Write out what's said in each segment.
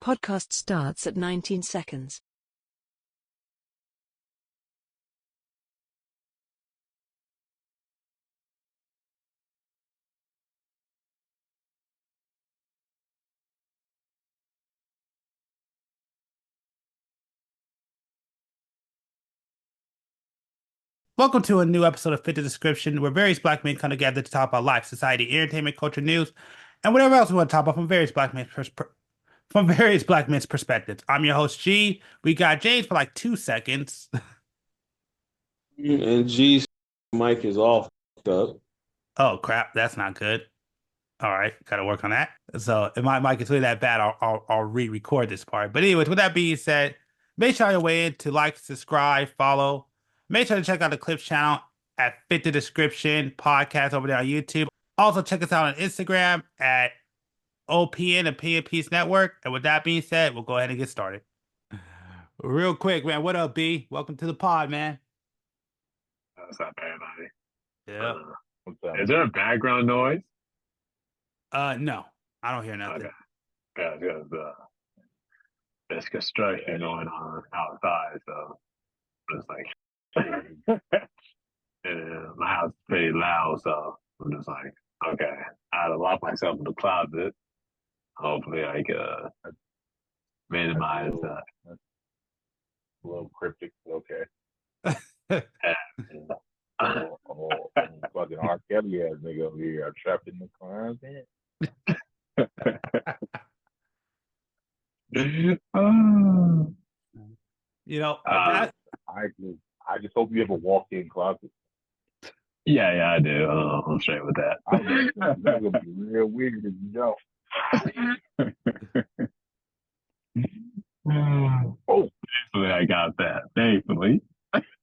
Podcast starts at 19 seconds. Welcome to a new episode of Fit the Description, where various black men come together to talk about life, society, entertainment, culture, news, and whatever else we want to talk about from various black men's perspectives. I'm your host G. We got James for like 2 seconds. And G's mic is all fucked up. Oh crap, that's not good. All right, got to work on that. So if my mic is really that bad, I'll re-record this part. But anyways, with that being said, make sure you're way in to like, subscribe, follow. Make sure to check out the Clips channel at Fit the Description podcast over there on YouTube. Also check us out on Instagram at OPN Opinion Peace Network. And with that being said, we'll go ahead and get started. Real quick, man. What up, B? Welcome to the pod, man. That's not bad, buddy. Yeah. Is there a background noise? No, I don't hear nothing. Okay. Yeah, because there's construction going on outside, so it's like, and my house is pretty loud, so I'm just like, okay, I had to lock myself in the closet. Hopefully, I can minimize that. That's a little cryptic, okay. Fucking R. Kelly ass nigga over here. I'm trapped in the closet. You know, I just hope you have a walk-in closet. Yeah, I do. I'm straight with that. That's gonna be real weird if you don't. Oh, thankfully I got that. Thankfully.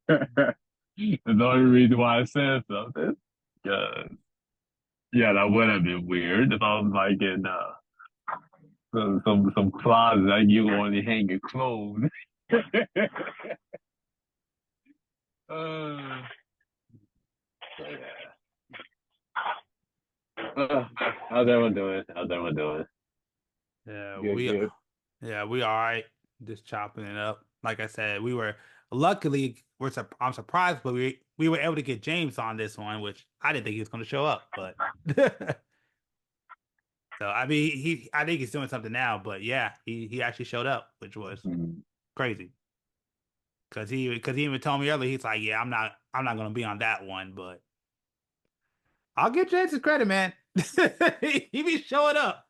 The only reason why I said something, because that would have been weird if I was like in some closet like you want to hang your clothes. How's everyone doing? Yeah, Good. we all right. Just chopping it up. Like I said, I'm surprised, but we were able to get James on this one, which I didn't think he was going to show up. But so I mean, I think he's doing something now. But yeah, he actually showed up, which was crazy. Because he even told me earlier, he's like, yeah, I'm not going to be on that one, but I'll give James his credit, man. He be showing up.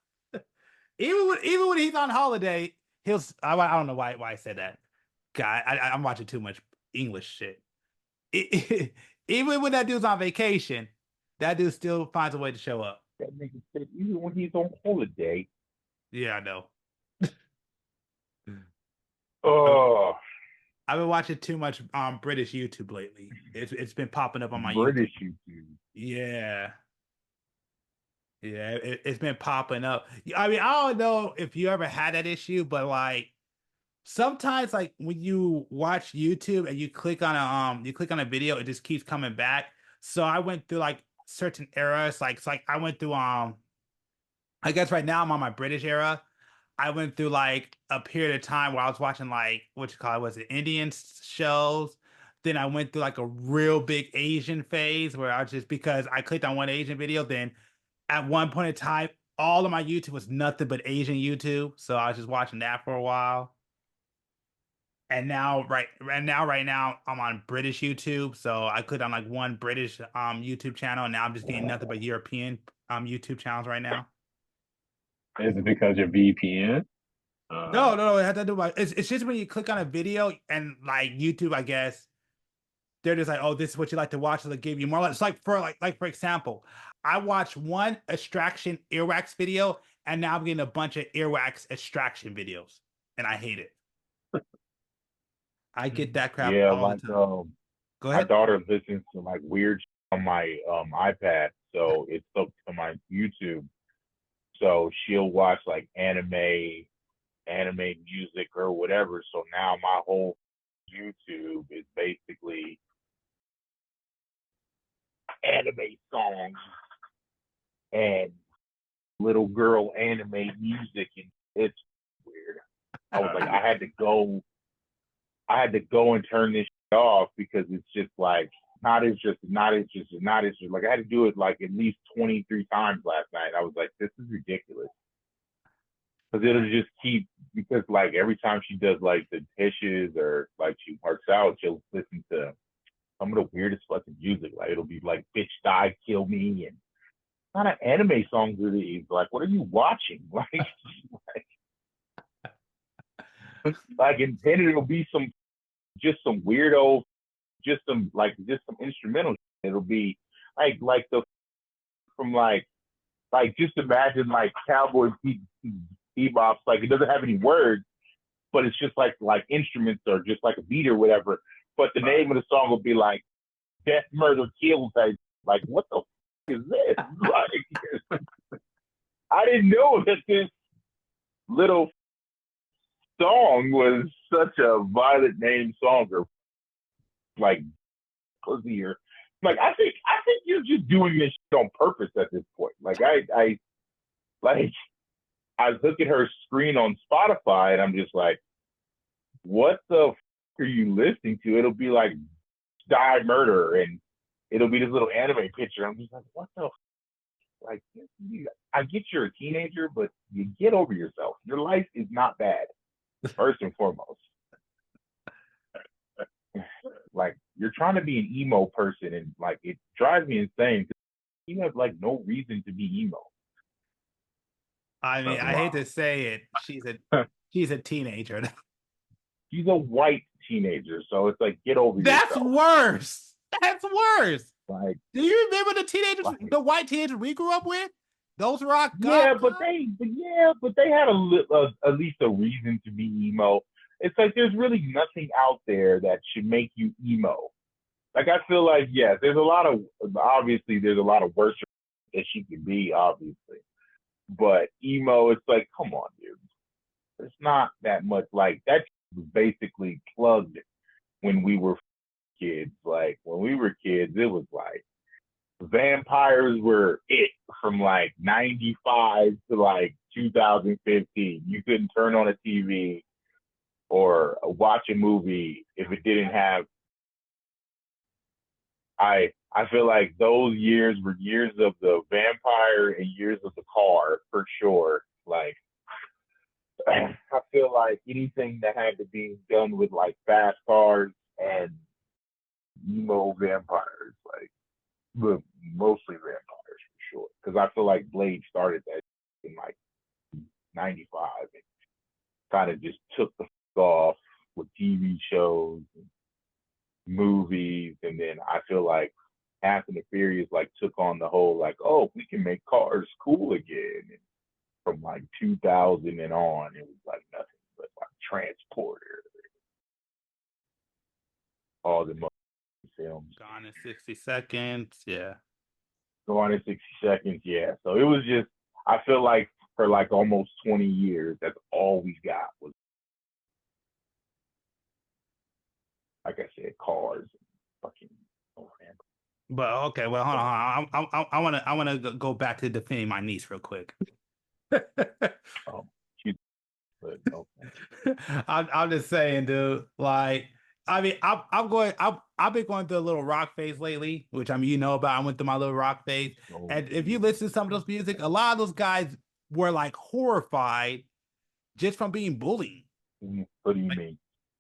Even when he's on holiday, I don't know why I said that. God, I'm watching too much English shit. Even when that dude's on vacation, that dude still finds a way to show up. That nigga said even when he's on holiday. Yeah, I know. Oh, I've been watching too much British YouTube lately. It's been popping up on my British YouTube. YouTube. Yeah, it's been popping up. I mean, I don't know if you ever had that issue, but like sometimes, like when you watch YouTube and you click on a video, it just keeps coming back. So I went through like certain eras, like I went through I guess right now I'm on my British era. I went through like a period of time where I was watching like was it Indian shows. Then I went through like a real big Asian phase where because I clicked on one Asian video, then at one point in time, all of my YouTube was nothing but Asian YouTube. So I was just watching that for a while. And now, right now, I'm on British YouTube. So I clicked on like one British YouTube channel, and now I'm just getting nothing but European YouTube channels right now. Is it because you're VPN? No. It has to do with it's just when you click on a video and like YouTube, I guess they're just like, oh, this is what you like to watch. So they give you more. It's like for example, I watched one extraction earwax video, and now I'm getting a bunch of earwax extraction videos, and I hate it. I get that crap all the time. Go My ahead. daughter listens to like weird shit on my iPad, so it's hooked to my YouTube. So she'll watch like anime music or whatever. So now my whole YouTube is basically anime songs and little girl anime music, and it's weird. I was like, I had to go and turn this shit off because it's just like not as like I had to do it like at least 23 times last night. I was like, this is ridiculous. Because it'll just keep, because like every time she does like the dishes or like she works out, she'll listen to some of the weirdest fucking music. Like it'll be like Bitch Die Kill Me and kind of anime songs are these. Like, what are you watching? And then it'll be some weirdo, just some instrumental. It'll be like the from like just imagine like cowboy bebops. Like it doesn't have any words, but it's just like instruments or just like a beat or whatever. But the name of the song will be like Death, Murder, Kill type. Like what the is this? Like I didn't know that this little song was such a violent name song or like pussy or like I think you're just doing this shit on purpose at this point. Like I look at her screen on Spotify and I'm just like, what the f are you listening to? It'll be like Die Murder and it'll be this little anime picture. I'm just like, what the f? Like, I get you're a teenager, but you get over yourself. Your life is not bad, first and foremost. Like, you're trying to be an emo person, and like, it drives me insane. You have like no reason to be emo. I mean, I hate to say it, she's a teenager. She's a white teenager, so it's like get over yourself. That's worse. That's worse. Like, do you remember the teenagers, the white teenagers we grew up with? Those rock. Yeah, but they had at least a reason to be emo. It's like there's really nothing out there that should make you emo. Like I feel like yes, there's a lot of worse that she could be, obviously. But emo, it's like, come on, dude. It's not that much. Like that was basically plugged when we were kids. Like when we were kids, it was like vampires were it from like 95 to like 2015. You couldn't turn on a TV or watch a movie if it didn't have. I feel like those years were years of the vampire and years of the car for sure. Like I feel like anything that had to be done with like fast cars and emo vampires, like but mostly vampires for sure. Because I feel like Blade started that in like 95 and kind of just took the off with TV shows and movies, and then I feel like Fast and the Furious like took on the whole like, oh, we can make cars cool again. And from like 2000 and on, it was like nothing but like Transporter, all the films. Gone in 60 Seconds, yeah. Gone in 60 Seconds, yeah. So it was just, I feel like for like almost 20 years, that's all we got was, like I said, cars and fucking. But okay, well, hold on. I want to go back to defending my niece real quick. I'm just saying, dude. Like, I mean, I've been going through a little rock phase lately, which I mean, you know about. I went through my little rock phase, and if you listen to some of those music, a lot of those guys were like horrified just from being bullied. What do you mean?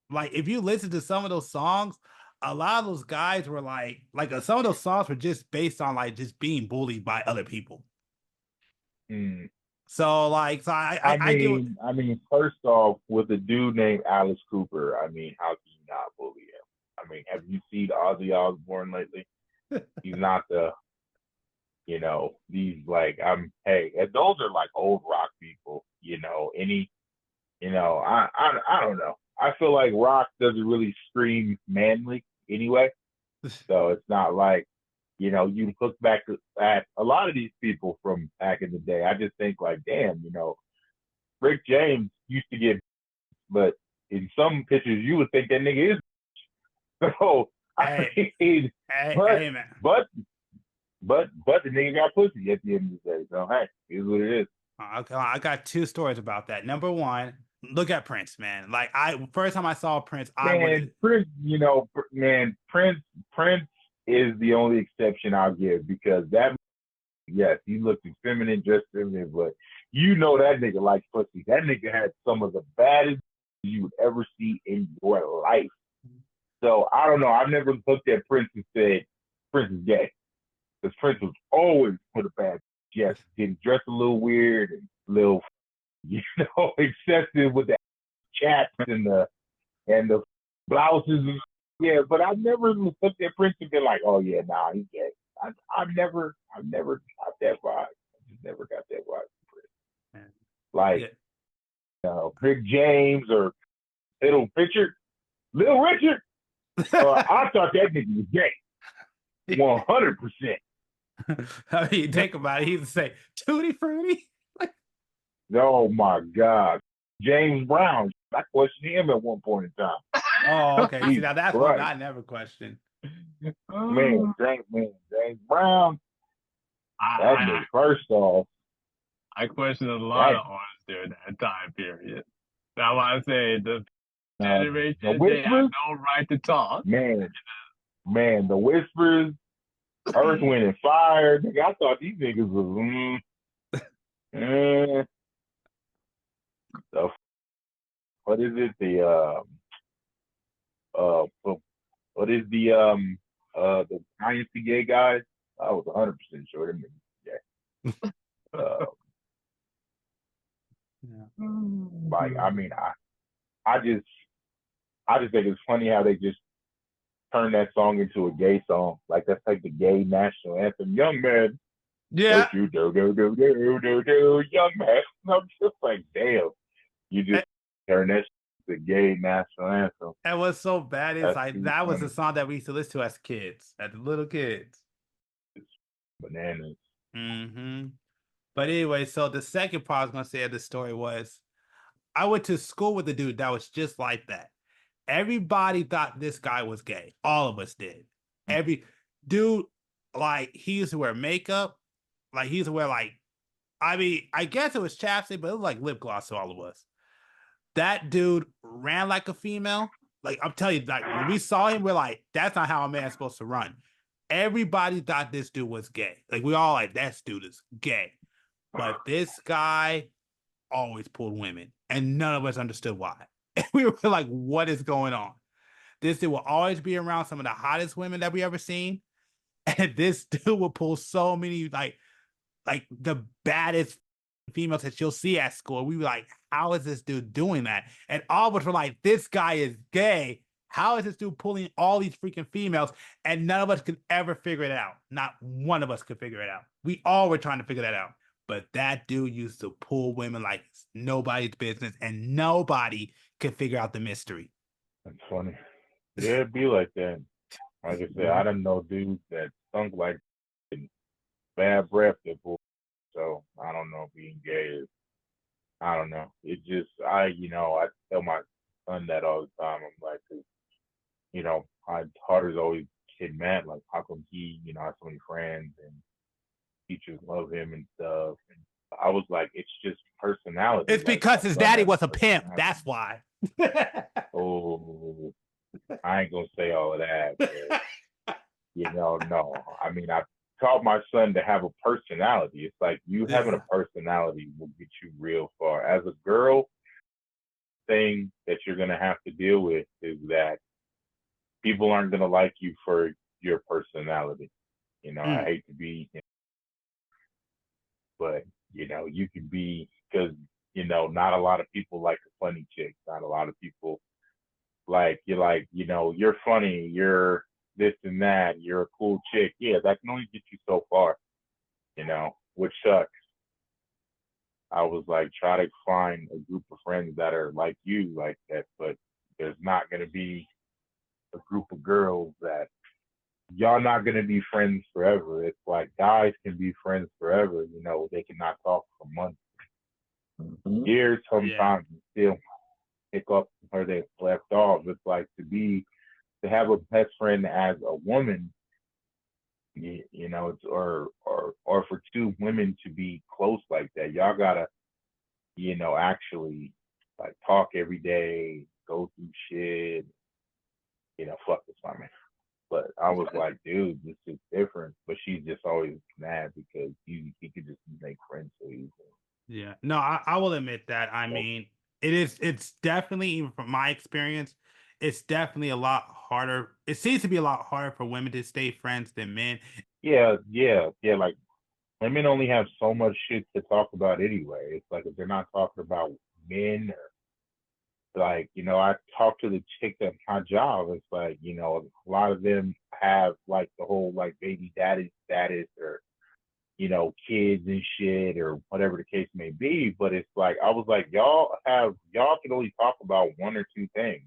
Like, if you listen to some of those songs, a lot of those guys were like some of those songs were just based on like just being bullied by other people. So like, so I mean, first off, with a dude named Alice Cooper, I mean, how can you not bully him? I mean, have you seen Ozzy Osbourne lately? He's not the, these like, hey, and those are like old rock people, I don't know. I feel like rock doesn't really scream manly anyway. So it's not like, you look back at a lot of these people from back in the day. I just think like, damn, Rick James used to get, but in some pictures you would think that nigga is. So but the nigga got pussy at the end of the day. So hey, here's what it is. Okay, I got two stories about that. Number one, look at Prince, man. Like first time I saw Prince, I Man, would. Prince, Prince is the only exception I'll give because that, yes, he looked feminine, dressed feminine, but that nigga likes pussy. That nigga had some of the baddest you would ever see in your life. So I don't know. I've never looked at Prince and said Prince is gay because Prince was always put a bad. Yes, getting dressed a little weird and a little, excessive with the chaps and the blouses. Yeah, but I've never looked at Prince and been like, oh yeah, nah, he's gay. I've never got that vibe. I just never got that vibe from Prince. Like, Big James or Little Richard. I thought that nigga was gay. 100%. I mean, think about it. He would say, Tutti Frutti. Oh my God. James Brown. I questioned him at one point in time. Oh, okay. See, now that's one I never questioned. Man, James Brown. That nigga, first off. I questioned a lot of artists during that time period. That's why I say the generation, they have no right to talk. Man, the Whispers, Earth, Wind, and Fire. Nigga, I thought these niggas was, what is it? What is the Dynasty gay guys? I was 100% sure them niggas gay. Like, I mean, I just think it's funny how they just turn that song into a gay song. Like that's like the gay national anthem. Young man. Yeah. You do, young man. I'm just like, damn. You just turn that to gay national anthem. And what's so bad is that was the song that we used to listen to as kids, as little kids. It's bananas. Mm-hmm. But anyway, so the second part I was gonna say of the story was I went to school with a dude that was just like that. Everybody thought this guy was gay. All of us did. Every dude, like, he used to wear makeup. Like, he used to wear, like, I mean, I guess it was chapstick, but it was like lip gloss to all of us. That dude ran like a female. Like, I'm telling you, like, when we saw him, we're like, that's not how a man's supposed to run. Everybody thought this dude was gay. Like, we all like, that dude is gay. But this guy always pulled women, and none of us understood why. And we were like, what is going on? This dude will always be around some of the hottest women that we ever seen. And this dude will pull so many, like the baddest females that you'll see at school. We were like, how is this dude doing that? And all of us were like, this guy is gay. How is this dude pulling all these freaking females? And none of us could ever figure it out. Not one of us could figure it out. We all were trying to figure that out. But that dude used to pull women like it's nobody's business, and nobody could figure out the mystery. That's funny. Yeah, it'd be like that. Like I said, I don't know dudes that stunk like bad breath that pull. So I don't know if being gay is. I don't know. It just I tell my son that all the time. I'm like, my daughter's always getting mad. Like, how come he, has so many friends and teachers love him and stuff. And I was like, it's just personality. It's because his daddy was a pimp. That's why. Oh, I ain't gonna say all of that. But, no. I mean, I taught my son to have a personality. It's like you having a personality will get you real far. As a girl, thing that you're gonna have to deal with is that people aren't gonna like you for your personality. I hate to be, but you can be, because not a lot of people like a funny chick. Not a lot of people you're funny, you're this and that, you're a cool chick. Yeah, that can only get you so far, which sucks. I was like, try to find a group of friends that are like you, like that, but there's not going to be a group of girls that y'all not going to be friends forever. It's like guys can be friends forever, they cannot talk for months, years, sometimes, and still pick up where they left off. It's like to have a best friend as a woman, it's or for two women to be close like that, y'all gotta, actually like talk every day, go through shit. You know, fuck this woman. But I was like, dude, this is different. But she's just always mad because he could just make friends so easily. Yeah. No, I will admit that. I mean, it's definitely, even from my experience, it's definitely a lot harder. It seems to be a lot harder for women to stay friends than men. Yeah. Like women only have so much shit to talk about anyway. It's like if they're not talking about men or like, you know, I talked to the chick at my job. It's like, you know, a lot of them have like the whole like baby daddy status or, you know, kids and shit or whatever the case may be. But it's like, I was like, y'all can only talk about one or two things.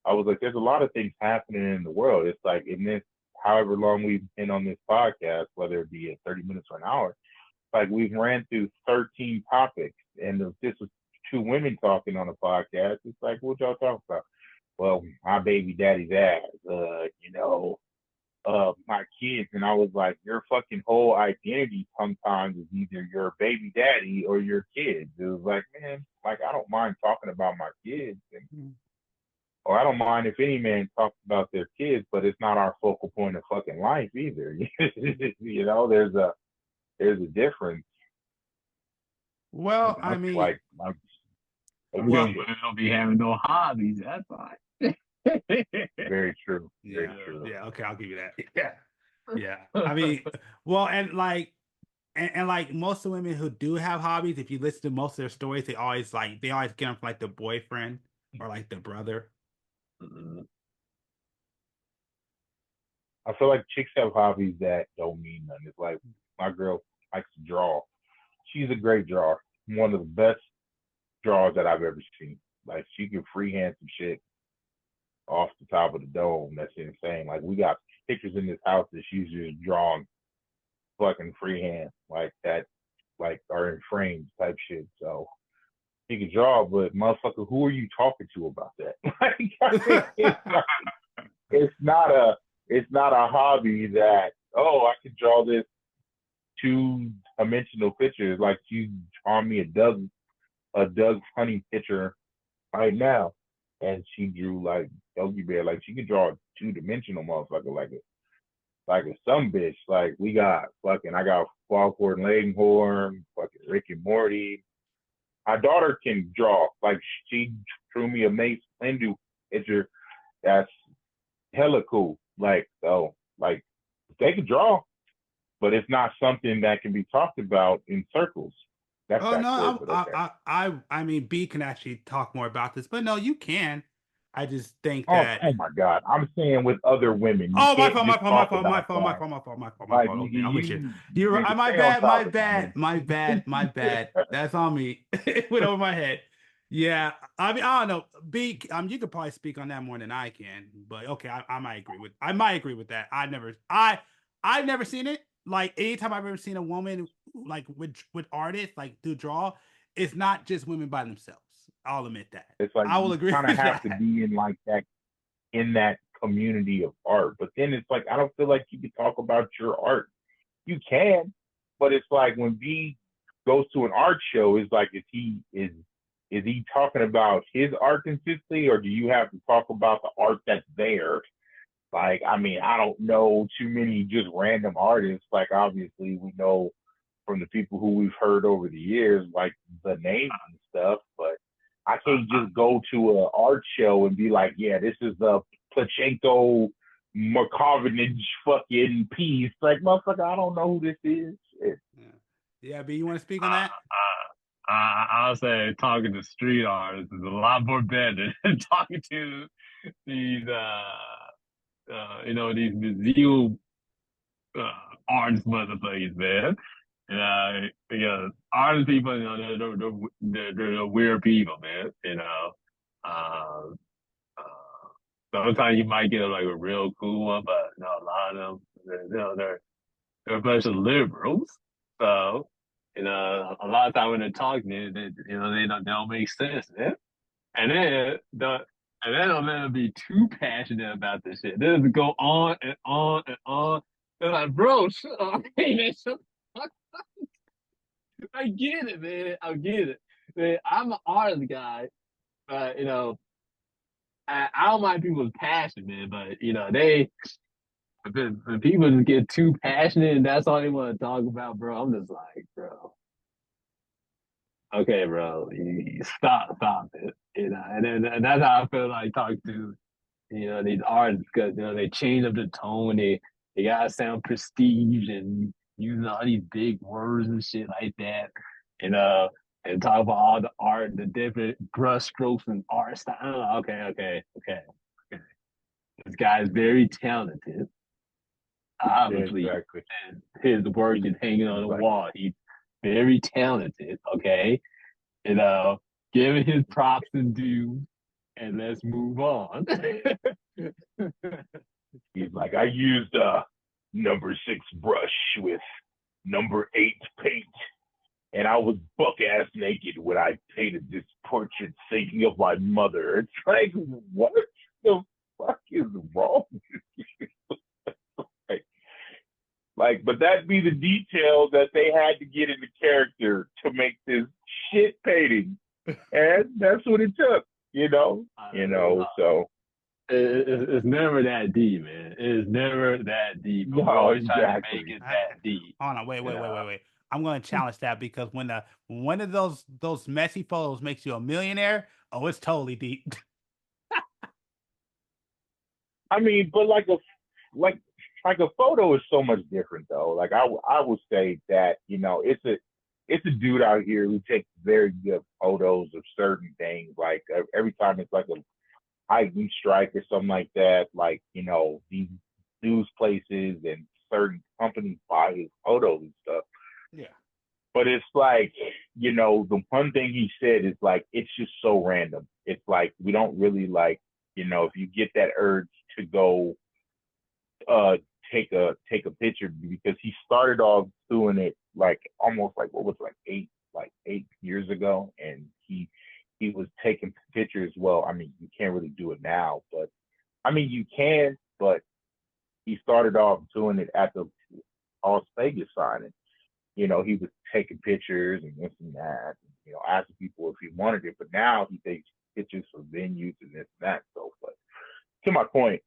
I was like, there's a lot of things happening in the world. It's like in this, however long we've been on this podcast, whether it be 30 minutes or an hour, like we've ran through 13 topics. And if this was two women talking on a podcast, it's like, what y'all talking about? Well, my baby daddy's ass, you know, my kids. And I was like, your fucking whole identity sometimes is either your baby daddy or your kids. It was like, man, like I don't mind talking about my kids, or I don't mind if any man talks about their kids, but it's not our focal point of fucking life either. You know, there's a difference. Well, I mean, like well, We don't be having no hobbies. That's fine. very true. Very yeah, true. yeah, okay, I'll give you that. Yeah. Yeah. I mean, well, and like like most of the women who do have hobbies, if you listen to most of their stories, they always get them from like the boyfriend or like the brother. I feel like chicks have hobbies that don't mean nothing. It's like my girl likes to draw. She's a great drawer. One of the best drawers that I've ever seen. Like she can freehand some shit off the top of the dome. That's insane. Like we got pictures in this house that she's just drawing fucking freehand like that, like are in frames type shit. So she can draw, but motherfucker, who are you talking to about that? Like, I mean, it's not a hobby that, oh, I can draw this two-dimensional picture. Like she's drawing me a Doug Funny picture right now, and she drew like Yogi Bear. Like she could draw a two-dimensional motherfucker, like a some bitch. Like I got Foghorn Leghorn, fucking Rick and Morty. My daughter can draw. Like she drew me a Mace Windu picture. That's hella cool. Like so, like they can draw, but it's not something that can be talked about in circles. That's Oh backwards, no, but okay. I mean, B can actually talk more about this, but no, you can. I just think Oh, that. oh my God! I'm saying with other women, you Oh, my can't fault, my just fault, my talk fault, my about fault, my that. fault, my fault, my fault, my Like fault. Okay, I'm with you. you need to My stay on bad, my topic, my bad, man. my bad, my bad. That's on me. It went over my head. Yeah, I mean, I don't know. B, you could probably speak on that more than I can, but okay, I might agree with that. I've never seen it. Like anytime I've ever seen a woman like with artists like do draw, it's not just women by themselves. I'll admit that. It's like I will you agree kind of with have to that. be in like that in that community of art. But then it's like I don't feel like you can talk about your art. You can, but it's like when B goes to an art show, it's like is he talking about his art consistently, or do you have to talk about the art that's there? Like, I mean, I don't know too many just random artists. Like, obviously, we know from the people who we've heard over the years, like the names and stuff, but I can't just go to an art show and be like, yeah, this is a Plachenko Markovich fucking piece. Like, motherfucker, I don't know who this is. Yeah, B, you want to speak on that? I'll say talking to street artists is a lot more better than talking to these these museum artist motherfuckers, man. Because artist people, they're weird people, man. Uh, sometimes you might get like a real cool one, but a lot of them, they're a bunch of liberals. So, a lot of time when they're talking, they don't make sense, man. And then don't let them be too passionate about this shit. They just go on and on and on. They're like, bro, shut up. Hey, man, shut up. I get it, man. I get it. Man, I'm an artist guy. You know, I don't mind people's passion, man, but they when people just get too passionate and that's all they want to talk about, bro. I'm just like, bro, okay, bro, stop it, and that's how I feel like talking to these artists because they change up the tone, they gotta sound prestige and use all these big words and shit like that, and uh and talk about all the art, the different brush strokes and art style. Okay. This guy is very talented. Yeah, Obviously, exactly. his work is hanging on the Exactly. wall. He's very talented. Okay, and give him his props and due, and let's move on. He's like, I used number 6 brush with number 8 paint, and I was buck ass naked when I painted this portrait thinking of my mother. It's like, what the fuck is wrong with you? But that'd be the details that they had to get into character to make this shit painting, and that's what it took, So It's never that deep, man. It's never that deep. But we're no, always trying to make exactly. it that deep. Hold on, wait. You know? I'm going to challenge that because when one of those messy photos makes you a millionaire, oh, it's totally deep. I mean, but like a photo is so much different though. Like I would say that it's a dude out here who takes very good photos of certain things. Like every time it's like a hiking strike or something like that. Like these news places and certain companies buy his photos and stuff. Yeah. But it's like the one thing he said is like it's just so random. It's like we don't really like if you get that urge to go uh take a picture because he started off doing it like almost like what was it, like 8 years ago, and he was taking pictures. Well, I mean, you can't really do it now, but I mean you can, but he started off doing it at the Las Vegas signing. He was taking pictures and this and that, and, asking people if he wanted it. But now he takes pictures for venues and this and that. So, but to my point,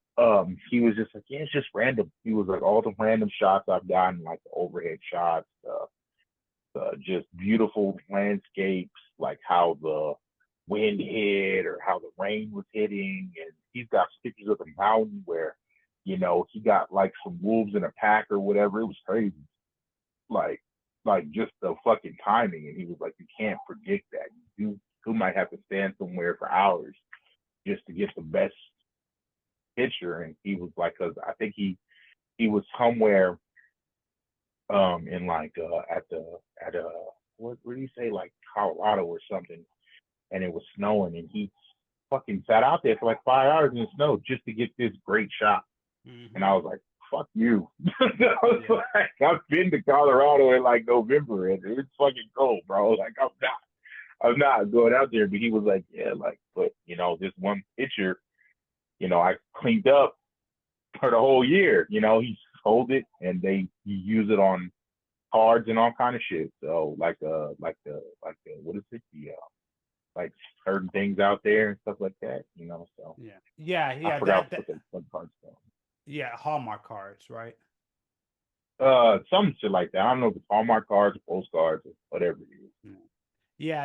he was just like, yeah, it's just random. He was like, all the random shots I've gotten, like the overhead shots, just beautiful landscapes, like how the wind hit or how the rain was hitting. And he's got pictures of the mountain where, he got like some wolves in a pack or whatever. It was crazy. Like, just the fucking timing. And he was like, you can't predict that. You might have to stand somewhere for hours just to get the best picture. And he was like, because I think he was somewhere in like at what do you say, like Colorado or something, and it was snowing, and he fucking sat out there for like 5 hours in the snow just to get this great shot. Mm-hmm. And I was like, fuck you. I was like, I've been to Colorado in like November and it's fucking cold, bro. Like I'm not going out there. But he was like, yeah, like, but this one picture, I cleaned up for the whole year. He sold it and he used it on cards and all kind of shit. So like the what is it? The like certain things out there and stuff like that, So Yeah. I forgot what cards though. Yeah, Hallmark cards, right? Some shit like that. I don't know if it's Hallmark cards, postcards, or whatever it is. Yeah,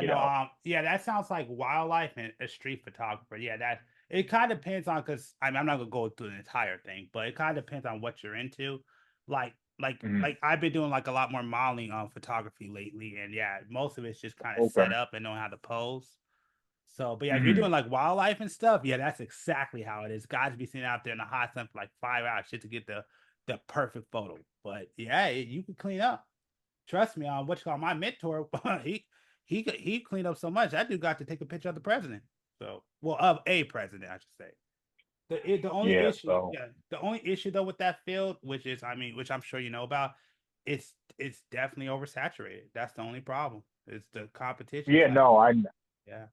that sounds like wildlife and a street photographer. Yeah, that it kind of depends on because I'm not gonna go through the entire thing, but it kind of depends on what you're into. Like like I've been doing like a lot more modeling on photography lately, and yeah, most of it's just kind of set up and knowing how to pose. So, but yeah, if you're doing like wildlife and stuff, yeah, that's exactly how it is. Guys be sitting out there in the hot sun for like 5 hours just to get the perfect photo. But yeah, you can clean up. Trust me, on what you call my mentor, he cleaned up so much that dude got to take a picture of the president. So, well, of a president, I should say. The only issue, the only issue though with that field, which is, I mean, which I'm sure you know about, it's definitely oversaturated. That's the only problem. It's the competition. Yeah, no, yeah.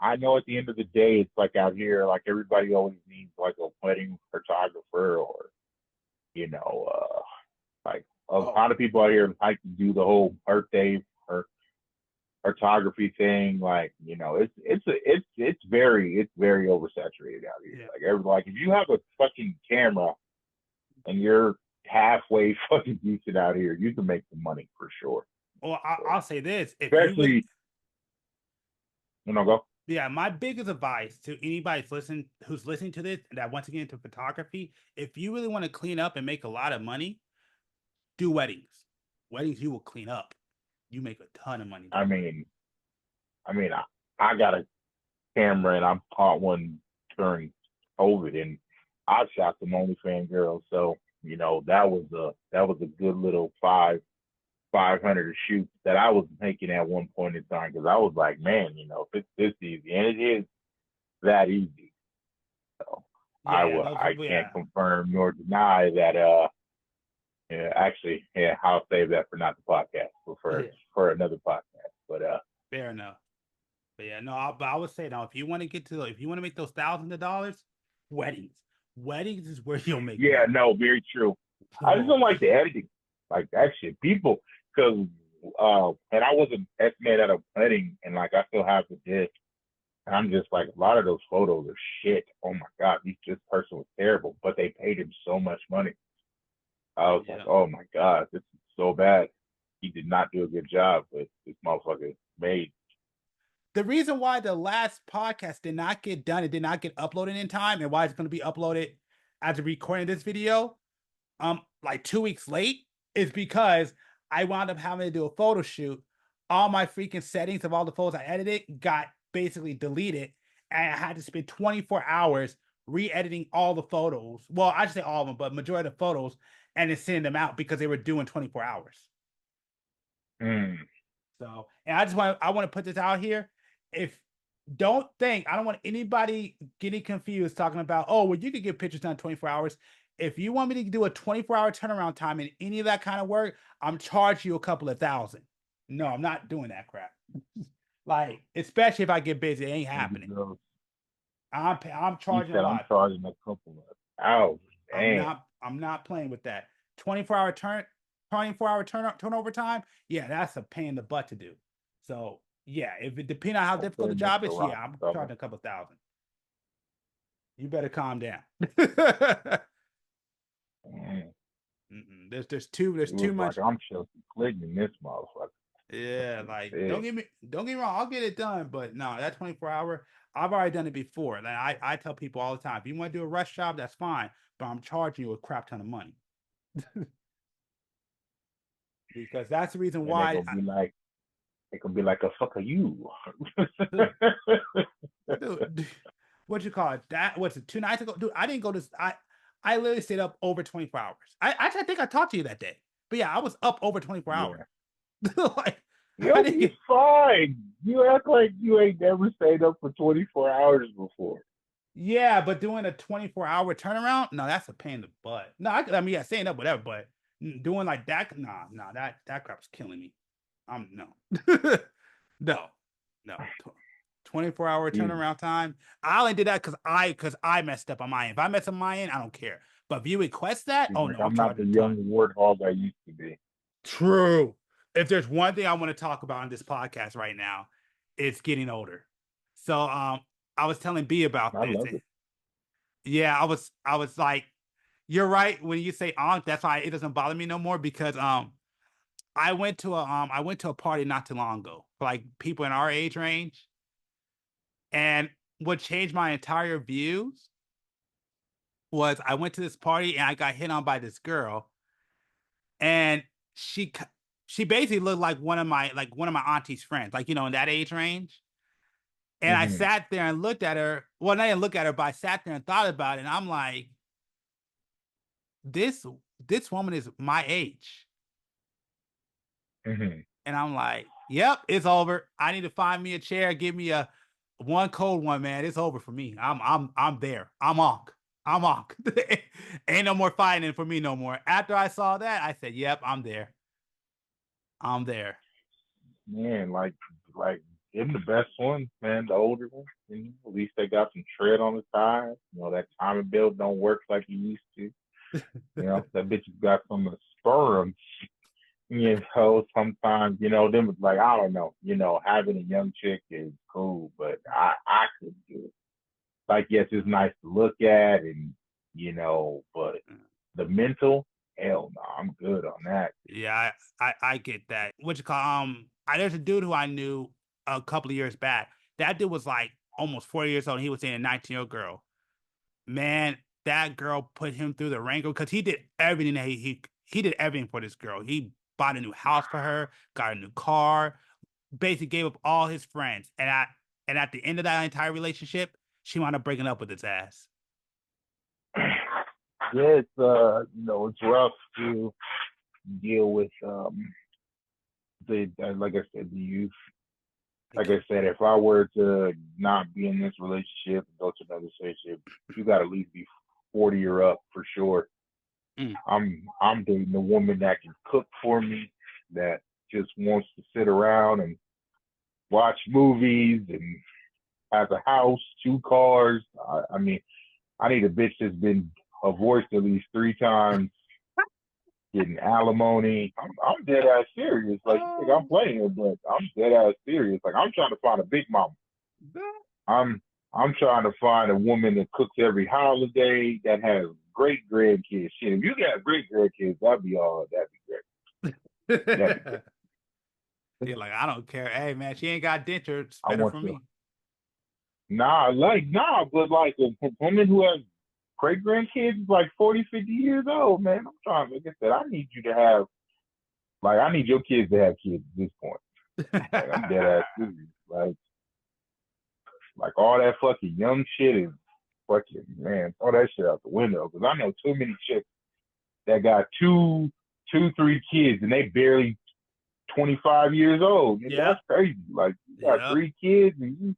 I know at the end of the day, it's like out here, like everybody always needs like a wedding photographer or, like a lot of people out here like to do the whole birthday or photography thing. Like, you know, it's very oversaturated out here. Yeah. Like like if you have a fucking camera and you're halfway fucking decent out here, you can make some money for sure. Well, I'll say this: if Especially, go. Yeah, my biggest advice to anybody who's listening to this that wants to get into photography, if you really want to clean up and make a lot of money, do weddings. Weddings you will clean up. You make a ton of money. I got a camera and I caught one during COVID, and I shot some OnlyFans girls. So, you know, that was a good little 500 a shoot that I was making at one point in time, because I was like, man, you know, if it's this easy, and it is that easy. So I can't confirm nor deny that. Actually, I'll save that for not the podcast, for another podcast. But fair enough. But yeah, no, but I would say now, if you want to make those thousands of dollars, weddings is where you'll make. Yeah, money. No, very true. I just don't like the editing, like that shit. People, because and I wasn't estimated at a wedding, and like I still have the disc, and I'm just like, a lot of those photos are shit. Oh my god, this person was terrible, but they paid him so much money. I was like, oh my god, this is so bad. He did not do a good job, but this motherfucker made. The reason why the last podcast did not get done, it did not get uploaded in time, and why it's going to be uploaded as a recording this video, like 2 weeks late, is because I wound up having to do a photo shoot. All my freaking settings of all the photos I edited got basically deleted, and I had to spend 24 hours re-editing all the photos. Well, I should say all of them, but majority of the photos, and then sending them out because they were due in 24 hours. So, and I want to put this out here. I don't want anybody getting confused talking about, oh, well, you could get pictures done in 24 hours. If you want me to do a 24-hour turnaround time in any of that kind of work, I'm charging you a couple of $1,000. No, I'm not doing that crap. Like, especially if I get busy, it ain't happening. I'm charging a lot. I'm charging a couple of hours. I'm not playing with that. 24-hour turnover time. Yeah, that's a pain in the butt to do. So yeah, if it depends on how difficult the job is, yeah, I'm charging a couple of $1,000. You better calm down. There's too much. Like I'm Chelsea Clinton in this motherfucker. Yeah, like don't get me wrong, I'll get it done, but no, that 24-hour, I've already done it before. Like I tell people all the time, if you want to do a rush job, that's fine, but I'm charging you a crap ton of money. Because that's the reason why it could be like a fuck you. Dude, what you call it? That what's it? 2 nights ago, dude. I didn't go to. I literally stayed up over 24 hours. I think I talked to you that day, but yeah, I was up over 24 hours. Like, you're fine. You act like you ain't never stayed up for 24 hours before. Yeah, but doing a 24-hour turnaround, no, that's a pain in the butt. No, I mean, yeah, staying up, whatever, but doing like that, that crap's killing me. No. 24-hour turnaround time. I only did that because I messed up on my end. If I mess up on my end, I don't care. But if you request that, no, I'm not the young warthog I used to be. True. If there's one thing I want to talk about on this podcast right now, it's getting older. So I was telling B about this. Love it. Yeah, I was like, you're right when you say that's why it doesn't bother me no more, because I went to a party not too long ago for like people in our age range, and what changed my entire views was I went to this party and I got hit on by this girl, and she basically looked like one of my auntie's friends, like, you know, in that age range. And I sat there and looked at her. Well, I didn't look at her, but I sat there and thought about it, and I'm like, this woman is my age. And I'm like, yep, it's over. I need to find me a chair. Give me a one cold one, man. It's over for me. I'm there. I'm on. Ain't no more fighting for me no more. After I saw that, I said, yep, I'm there. Man, like getting the best one, man, the older one. You know, at least they got some tread on the tires. You know, that timing belt don't work like it used to. You know, that bitch has got some sperm. sometimes, them like I don't know, having a young chick is cool, but I couldn't do it. Like, yes, it's nice to look at, and but the mental, hell no, I'm good on that. Yeah, I get that. What you call there's a dude who I knew a couple of years back. That dude was like almost 40 years old, and he was seeing a 19-year-old girl. Man, that girl put him through the wringer because he did everything that he did everything for this girl. He bought a new house for her, got a new car, basically gave up all his friends. And at the end of that entire relationship, she wound up breaking up with his ass. Yeah, it's rough to deal with like I said, the youth. Like I said, if I were to not be in this relationship and go to another relationship, you got to at least be 40 or up for sure. I'm dating a woman that can cook for me, that just wants to sit around and watch movies and has a house, 2 cars. I mean, I need a bitch that's been divorced at least 3 times, getting alimony. I'm dead ass serious. Like, you think I'm playing it, but I'm dead ass serious. Like, I'm trying to find a big mama. I'm trying to find a woman that cooks every holiday, that has great grandkids. Shit, if you got great grandkids, that'd be great. You're like, I don't care. Hey man, she ain't got dentures. It's I better want for to. me. But like a woman who has great grandkids is like 40, 50 years old, man. I'm trying, like I said, I need you to have, like, I need your kids to have kids at this point. Like, I'm dead ass serious. Like all that fucking young shit is fucking, man, throw that shit out the window. Because I know too many chicks that got two, 3 kids and they barely 25 years old. Yeah. That's crazy. Like, you got 3 kids and you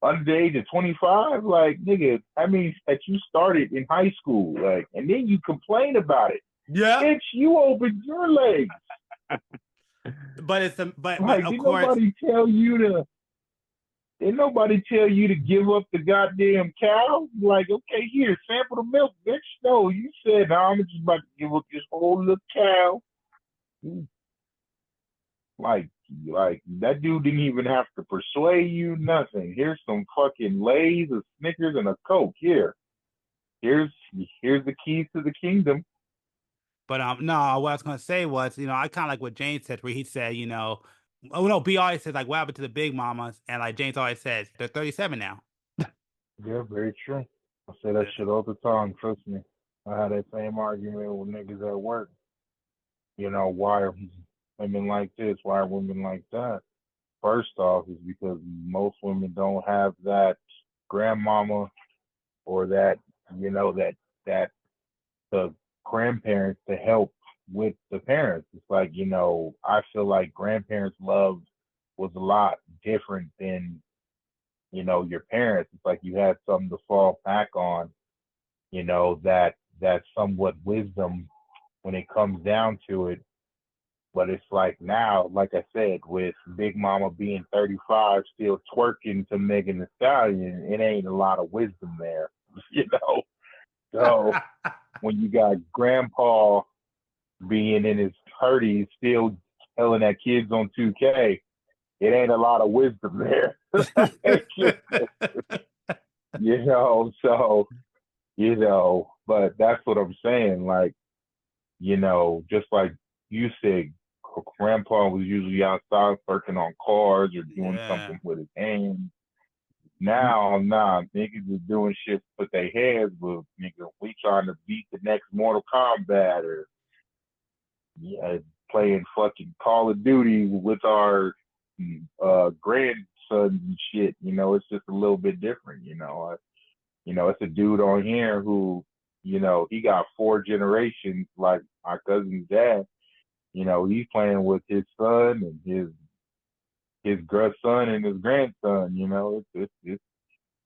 under the age of 25, like, nigga, that means that you started in high school, like, and then you complain about it. Yeah. Bitch, you opened your legs. But it's but like, of did course, nobody tell you to give up the goddamn cow? Like, okay, here, sample the milk, bitch. No, you said, no, I'm just about to give up this whole little cow. Like that dude didn't even have to persuade you, nothing. Here's some fucking Lay's, a Snickers, and a Coke. Here's the keys to the kingdom. But no, what I was gonna say was, I kind of like what James said, where he said, oh no, B always says like, what happened to the big mamas, and like James always says, they're 37 now. Yeah, very true. I say that shit all the time. Trust me. I had that same argument with niggas at work. Why are women like this? Why are women like that? First off, is because most women don't have that grandmama or that that the grandparents to help with the parents. It's like, I feel like grandparents' love was a lot different than your parents. It's like you had something to fall back on, that somewhat wisdom when it comes down to it. But it's like now, like I said, with Big Mama being 35, still twerking to Megan Thee Stallion, it ain't a lot of wisdom there, So when you got Grandpa being in his 30s, still yelling at kids on 2K, it ain't a lot of wisdom there. But that's what I'm saying. Like, just like you said, Grandpa was usually outside working on cars or doing something with his hands. Now, niggas is doing shit with their heads, but nigga, we trying to beat the next Mortal Kombat or playing fucking Call of Duty with our grandsons and shit. It's just a little bit different. It's a dude on here who, he got 4 generations like my cousin's dad. He's playing with his son and his son and his grandson.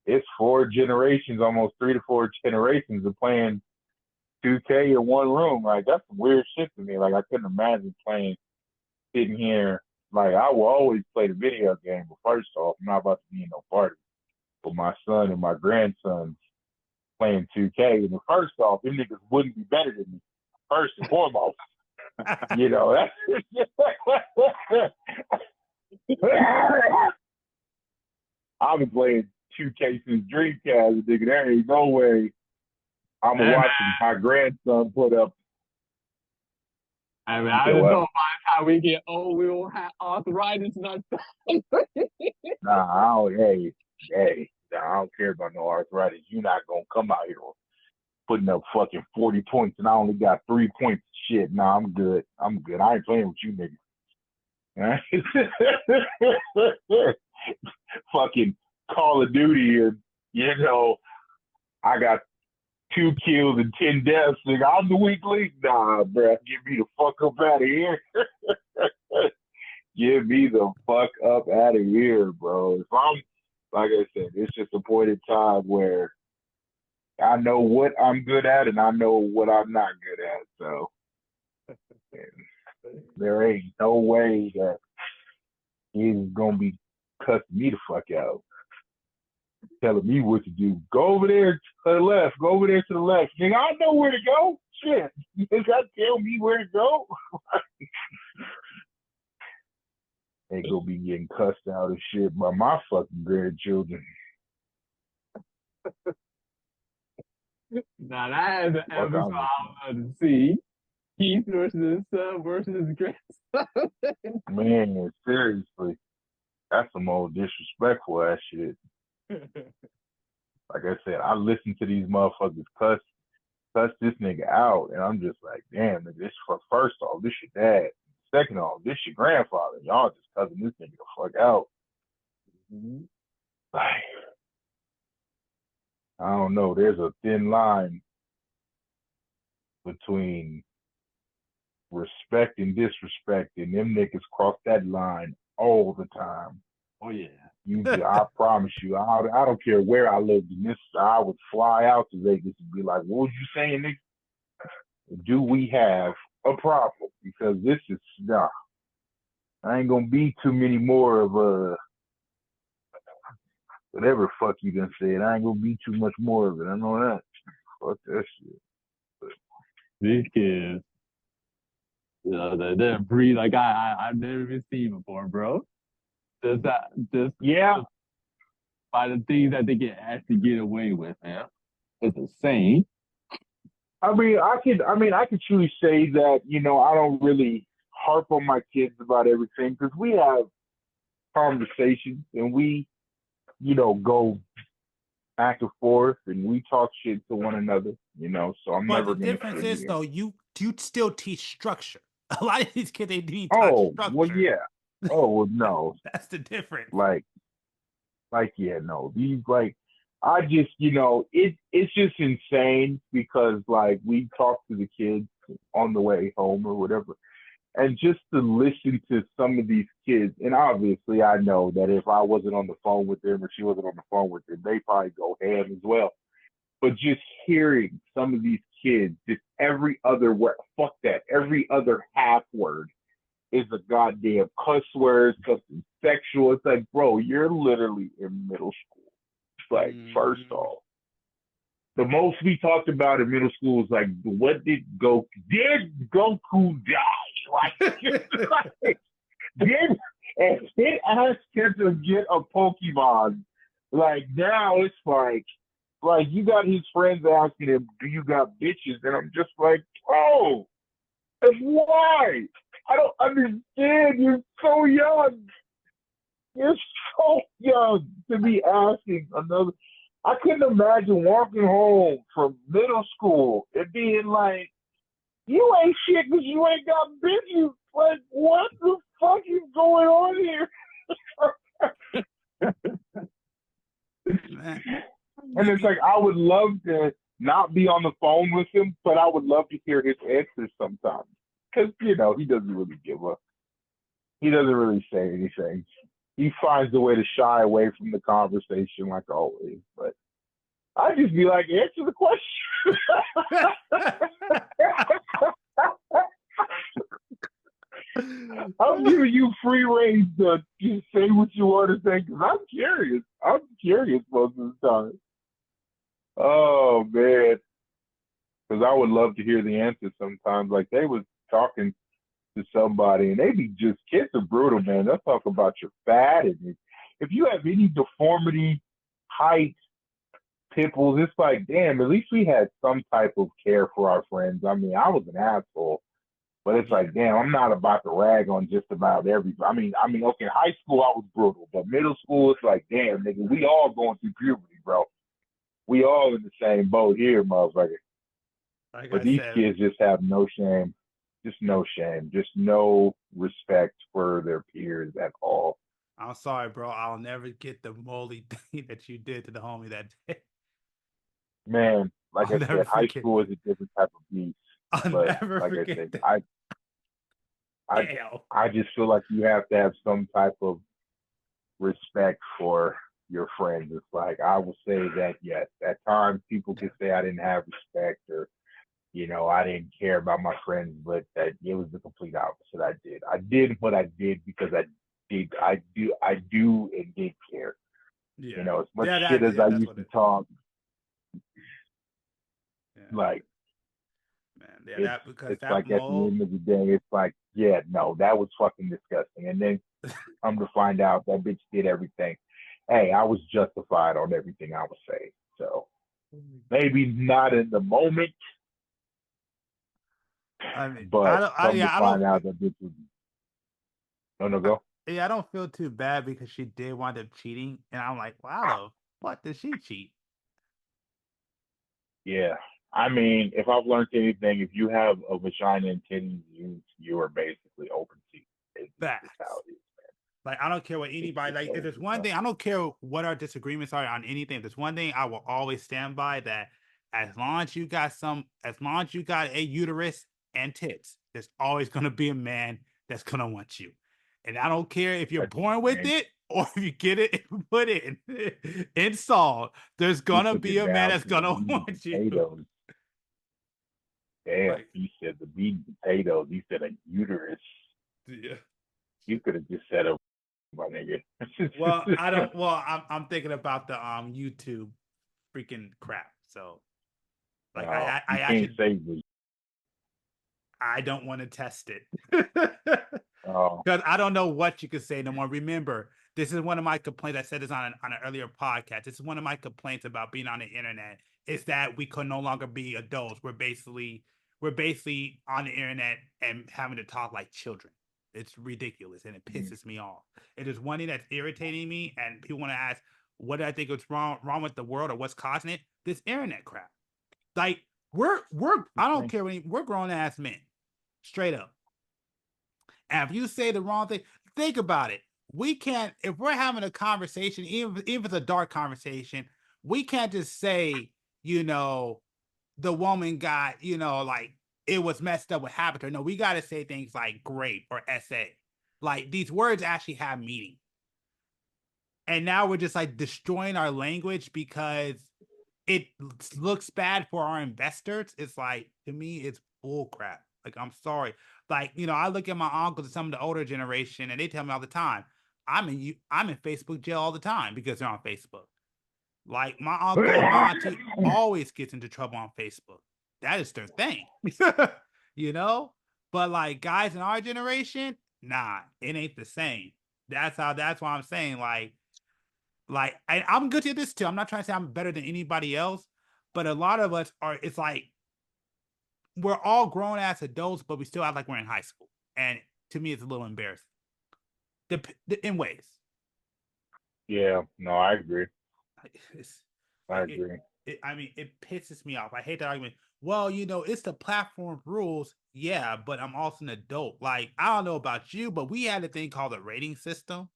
It's 4 generations, almost 3 to 4 generations of playing 2K in one room. Like, that's some weird shit to me. Like, I couldn't imagine sitting here. Like, I will always play the video game, but first off, I'm not about to be in no party with my son and my grandson playing 2K. And first off, them niggas wouldn't be better than me, first and foremost. You know, that's I was playing 2K since Dreamcast, nigga. There ain't no way I'm Hey, watching my grandson put up. I mean, You I said don't what? know by the time we get old, we will have arthritis and not. Nah, I don't. Hey, nah, I don't care about no arthritis. You're not gonna come out here putting up fucking 40 points, and I only got 3 points. Shit, nah, I'm good. I ain't playing with you, nigga. Fucking Call of Duty, and you know, I got 2 kills and 10 deaths. Nigga, I'm the weak link. Nah, bruh, get me the fuck up out of here. Get me the fuck up out of here, bro. If I'm, like I said, it's just a point in time where I know what I'm good at and I know what I'm not good at. So there ain't no way that he's gonna be cussing me the fuck out, telling me what to do. Go over there to the left. Go over there to the left. Nigga, I know where to go. Shit, you gotta tell me where to go. They gonna be getting cussed out and shit by my fucking grandchildren. Now that is an Fuck, episode I would love to see. Keith versus his son versus his grandson. Man, seriously, that's some old disrespectful ass shit. Like I said, I listen to these motherfuckers cuss this nigga out, and I'm just like, damn, nigga, this first off, this your dad. Second off, this your grandfather. Y'all just cussing this nigga the fuck out. Mhm. Like, I don't know. There's a thin line between respect and disrespect, and them niggas cross that line all the time. Oh yeah. I promise you, I don't care where I lived in this. I would fly out to Vegas and be like, "What was you saying, nigga? Do we have a problem? Because this is nah. I ain't gonna be too many more of whatever fuck you done said. I ain't gonna be too much more of it. I know that. Fuck that shit." These kids, you know, they're a breed like I've never even seen before, bro. Just Yeah. by the things that they can actually get away with, man. It's insane. I mean, I could truly say that, you know, I don't really harp on my kids about everything because we have conversations and we, you know, go back and forth and we talk shit to one another, you know. So I'm But never the gonna difference sit is here. though, you still teach structure. A lot of these kids they need Oh, structure. well, yeah. Oh, well, no. That's the difference. Like, yeah, no. These, like, I just, you know, it's just insane because, like, we talk to the kids on the way home or whatever, and just to listen to some of these kids, and obviously I know that if I wasn't on the phone with them or she wasn't on the phone with them, they probably go ham as well. But just hearing some of these kids, just every other word, fuck that, every other half word is a goddamn cuss word, something sexual. It's like, bro, you're literally in middle school. It's like, first off, the most we talked about in middle school was like, did Goku die? Like, did ask him to get a Pokemon? Like, now it's like you got his friends asking him, do you got bitches? And I'm just like, bro, why? I don't understand. You're so young. You're so young to be asking another. I couldn't imagine walking home from middle school and being like, you ain't shit because you ain't got bitches. Like, what the fuck is going on here? And it's like, I would love to not be on the phone with him, but I would love to hear his answers sometimes. Because, you know, he doesn't really give up. He doesn't really say anything. He finds a way to shy away from the conversation like always. But I just be like, answer the question. I'm giving you free rein to just say what you want to say because I'm curious. I'm curious most of the time. Oh, man. Because I would love to hear the answer sometimes. Like, they was talking to somebody and they be just, kids are brutal, man. They'll talk about your fat, and if you have any deformity, height, pimples, it's like, damn, at least we had some type of care for our friends. I mean, I was an asshole, but it's like, damn, I'm not about to rag on just about everybody. I mean, okay, high school I was brutal, but middle school it's like, damn, nigga, we all going through puberty, bro. We all in the same boat here, motherfucker. Like But I these said, kids just have no shame, just no shame, just no respect for their peers at all. I'm sorry, bro. I'll never get the moldy thing that you did to the homie that day. Man, like I'll I never said, high forget school is that. a different type of beast. I'll But never like I forget said, that. Damn. I just feel like you have to have some type of respect for your friends. It's like, I will say that, yes, at times people could say I didn't have respect, or I didn't care about my friends, but that it was the complete opposite. I did what I did because I do and did care. Yeah. As much shit as I that's used what to it. talk, Yeah. like, Man, yeah, because it's that like at the mold. end of the day, it's like, yeah, no, that was fucking disgusting. And then come to find out that bitch did everything. Hey, I was justified on everything I was saying. So maybe not in the moment, I mean, but come to I find don't. out that bitch was. No, go. Yeah, I don't feel too bad because she did wind up cheating, and I'm like, wow, what did she cheat? Yeah. I mean, if I've learned anything, if you have a vagina and titties, you are basically open season. It's Facts. just how it is. Like, I don't care what anybody, like, if there's one thing, I don't care what our disagreements are on anything. If there's one thing I will always stand by, that as long as you got a uterus and tits, there's always going to be a man that's going to want you. And I don't care if you're born with it or if you get it and put it installed, there's going to be a man that's going to want you. Potatoes. Damn, Like, he said the meat and potatoes. He said a uterus. yeah. You could have just said a, my nigga. Well, I'm thinking about the YouTube freaking crap. So like No, I you actually can't say the. I don't want to test it. Oh, Because I don't know what you could say no more. Remember, this is one of my complaints. I said this on an earlier podcast. This is one of my complaints about being on the internet, is that we could no longer be adults. We're basically on the internet and having to talk like children. It's ridiculous and it pisses me off. It is one thing that's irritating me, and people want to ask, what do I think is wrong with the world or what's causing it? This internet crap. Like we're I don't care we're grown ass men, straight up. And if you say the wrong thing, think about it. We can't, if we're having a conversation, even if it's a dark conversation, we can't just say, the woman got, like it was messed up what happened to her. No, we got to say things like grape or SA. Like these words actually have meaning. And now we're just like destroying our language because it looks bad for our investors. It's like, to me, it's bull crap. Like, I'm sorry. Like, I look at my uncles and some of the older generation, and they tell me all the time, I'm in Facebook jail all the time because they're on Facebook. Like, my uncle and my auntie always gets into trouble on Facebook. That is their thing. But like guys in our generation, nah, it ain't the same. That's why I'm saying, like, and I'm good at this too. I'm not trying to say I'm better than anybody else, but a lot of us are, it's like, we're all grown ass adults, but we still act like we're in high school. And to me, it's a little embarrassing. In ways. yeah, no, I agree. I Like, agree. it pisses me off. I hate that argument. Well, it's the platform rules. Yeah, but I'm also an adult. Like, I don't know about you, but we had a thing called a rating system.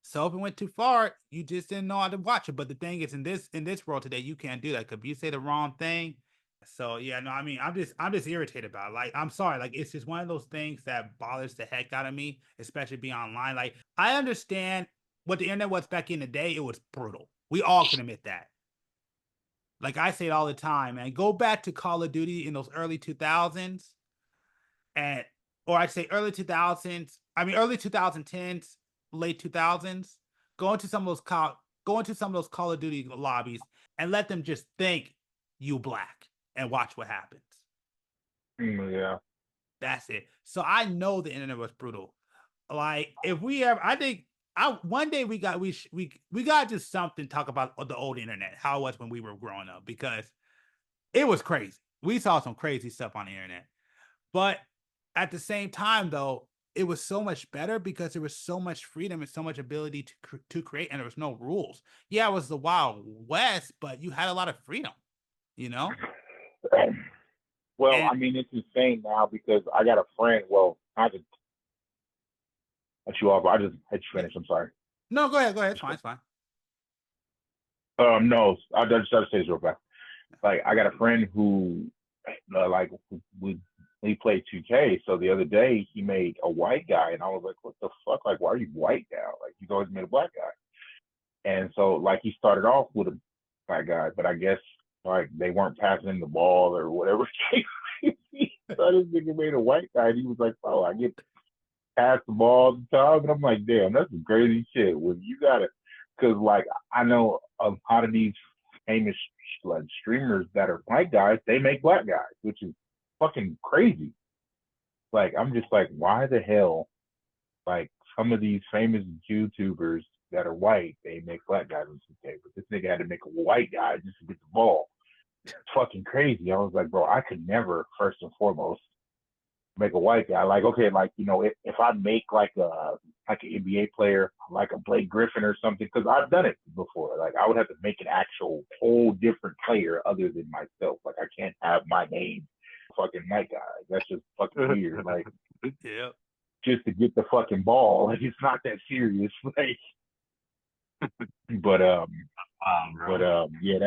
So if it went too far, you just didn't know how to watch it. But the thing is, in this world today, you can't do that. Because if you say the wrong thing, so yeah, no, I mean, I'm just irritated about it. Like, I'm sorry, like it's just one of those things that bothers the heck out of me, especially being online. Like, I understand what the internet was back in the day. It was brutal. We all can admit that. Like I say it all the time, man. Go back to Call of Duty in those early 2000s, or I say early 2000s. I mean early 2010s, late 2000s. Go into some of those Call of Duty lobbies and let them just think you black and watch what happens. Yeah. That's it. So I know the internet was brutal. Like if we ever, I think one day we got just something talk about the old internet, how it was when we were growing up, because it was crazy. We saw some crazy stuff on the internet, but at the same time, though, it was so much better because there was so much freedom and so much ability to create, and there was no rules. Yeah, it was the Wild West, but you had a lot of freedom, you know. Well, And I mean, it's insane now because I got a friend. Well, I just cut you off. I just had you finish. I'm sorry. no, go ahead. It's fine. It's fine. No, I just say this real fast. Like, I got a friend who, like, we played 2K. So the other day he made a white guy, and I was like, "What the fuck? Like, why are you white now? Like, you've always made a black guy." And so, like, he started off with a black guy, but I guess like they weren't passing him the ball or whatever. So this nigga made a white guy, and he was like, "Oh, I get passed the ball all the time," and I'm like, "Damn, that's some crazy shit." When you gotta, because like I know a lot of these famous like streamers that are white guys, they make black guys, which is fucking crazy. Like I'm just like, why the hell? Like some of these famous YouTubers that are white, they make black guys in 2K, but this nigga had to make a white guy just to get the ball. It's fucking crazy. I was like, bro, I could never, first and foremost, make a white guy. Like, okay, like, you know, if I make like an NBA player, like a Blake Griffin or something, because I've done it before. Like I would have to make an actual whole different player other than myself. Like I can't have my name fucking white guy. That's just fucking weird. Like Yeah. just to get the fucking ball. Like it's not that serious. Like but yeah,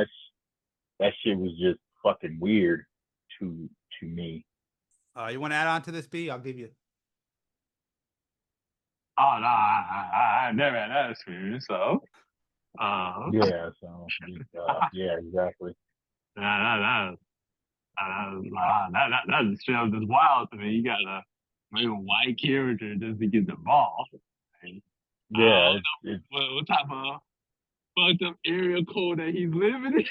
that shit was just fucking weird to me. You want to add on to this, B? I'll give you. Oh no, I never had that experience. So, Yeah. So yeah, exactly. that just feels just wild to me. You gotta make a white character just to get the ball. Yeah, What type of fucked up area code that he's living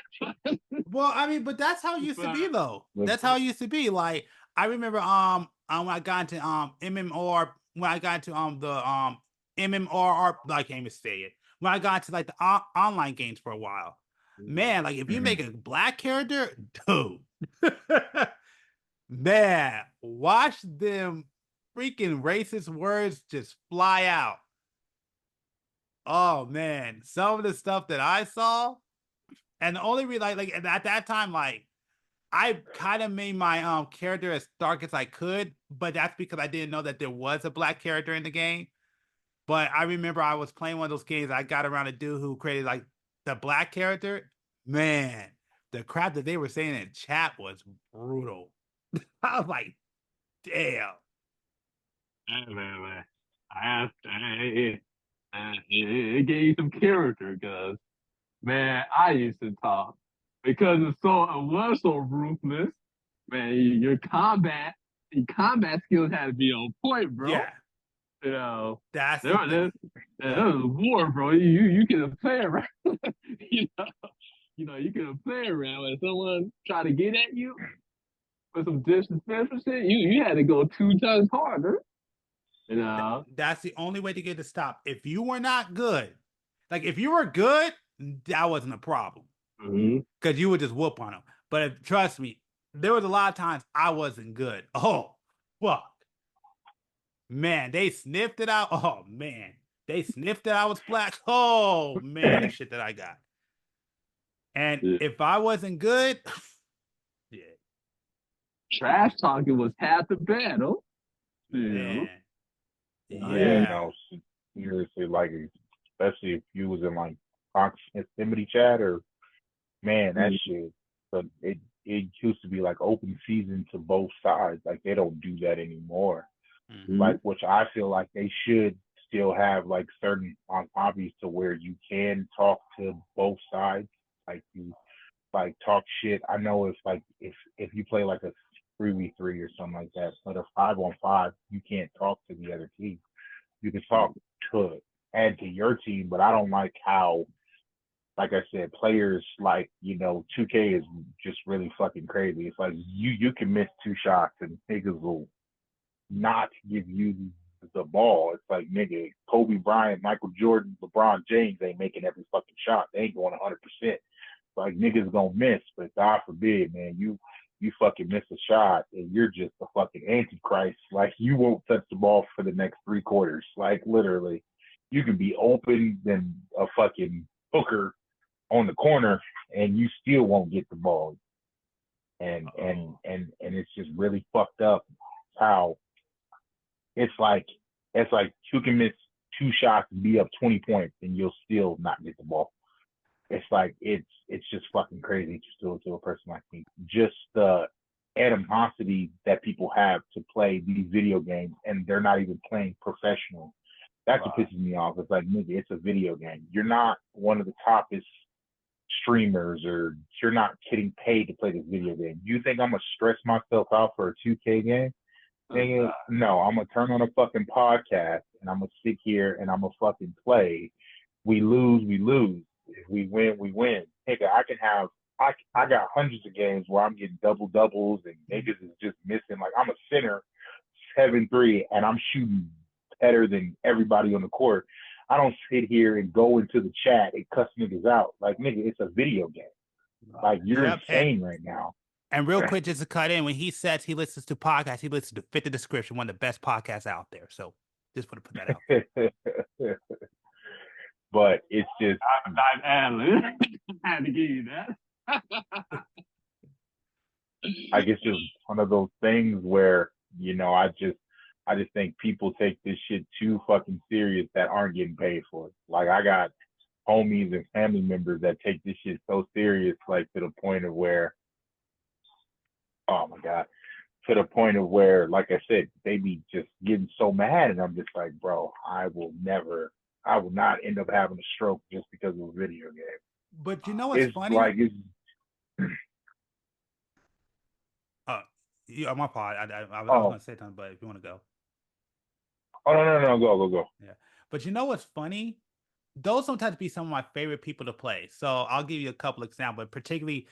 in? Well, I mean, but that's how it used to be, though. That's how it used to be. Like I remember, when I got into MMR, when I got into the MMR, I can't even say it. When I got to like the online games for a while, man, like if you make a black character, dude, man, watch them freaking racist words just fly out. Oh man, some of the stuff that I saw, and the only reason like at that time, like I kind of made my character as dark as I could, but that's because I didn't know that there was a black character in the game. But I remember I was playing one of those games. I got around a dude who created like the black character. Man, the crap that they were saying in chat was brutal. I was like, damn. Man. I asked, it gave you some character, because man, I used to talk because it was so ruthless. Man, your combat skills had to be on point, bro. Yeah, You know, that's there was war, bro. You could play around. you know, you could play around when someone try to get at you with some disrespectful shit. You had to go 2 times harder. You know, that's the only way to get to stop. If you were not good, like if you were good, that wasn't a problem because you would just whoop on them. But trust me, there was a lot of times I wasn't good. Oh, fuck. Man, they sniffed it out. Oh, man. They sniffed that I was black. Oh, man, the shit that I got. And if I wasn't good, yeah. Trash talking was half the battle. Man. Yeah, no, seriously, like especially if you was in like proximity chat or man, that shit. But it used to be like open season to both sides. Like they don't do that anymore. Like which I feel like they should still have like certain hobbies to where you can talk to both sides. Like you like talk shit. I know if you play like a 3v3 or something like that, but a 5-on-5, you can't talk to the other team. You can talk to add to your team, but I don't like how, like I said, players like 2K is just really fucking crazy. It's like you can miss 2 shots and niggas will not give you the ball. It's like, nigga, Kobe Bryant, Michael Jordan, LeBron James ain't making every fucking shot. They ain't going 100%. Like, niggas gonna miss, but God forbid, man, you fucking miss a shot and you're just a fucking antichrist. Like, you won't touch the ball for the next 3 quarters. Like, literally, you can be open than a fucking hooker on the corner and you still won't get the ball. And it's just really fucked up how it's like you can miss 2 shots and be up 20 points and you'll still not get the ball. It's like it's just fucking crazy to a person like me. Just the animosity that people have to play these video games and they're not even playing professional. That's what pisses me off. It's like, nigga, it's a video game. You're not one of the toppest streamers, or you're not getting paid to play this video game. You think I'm gonna stress myself out for a 2K game? No, I'm gonna turn on a fucking podcast and I'm gonna sit here and I'm gonna fucking play. We lose, we lose. If we win, we win. Nigga, I got hundreds of games where I'm getting double doubles and niggas is just missing. Like, I'm a center, 7-3, and I'm shooting better than everybody on the court. I don't sit here and go into the chat and cuss niggas out. Like, nigga, it's a video game. Like, you're insane right now. And real quick, just to cut in, when he says he listens to podcasts, he listens to Fit the Description, one of the best podcasts out there. So just want to put that out. But it's just, I had to give you that. I guess just one of those things where, you know, I just think people take this shit too fucking serious that aren't getting paid for it. Like, I got homies and family members that take this shit so serious, like, to the point of where, oh my God, to the point of where, like I said, they be just getting so mad, and I'm just like, bro, I will not end up having a stroke just because of a video game. But you know what's funny? Like, it's yeah, my part. I was going to say something, but if you want to go. Oh, no, go. Yeah. But you know what's funny? Those sometimes be some of my favorite people to play. So I'll give you a couple examples, particularly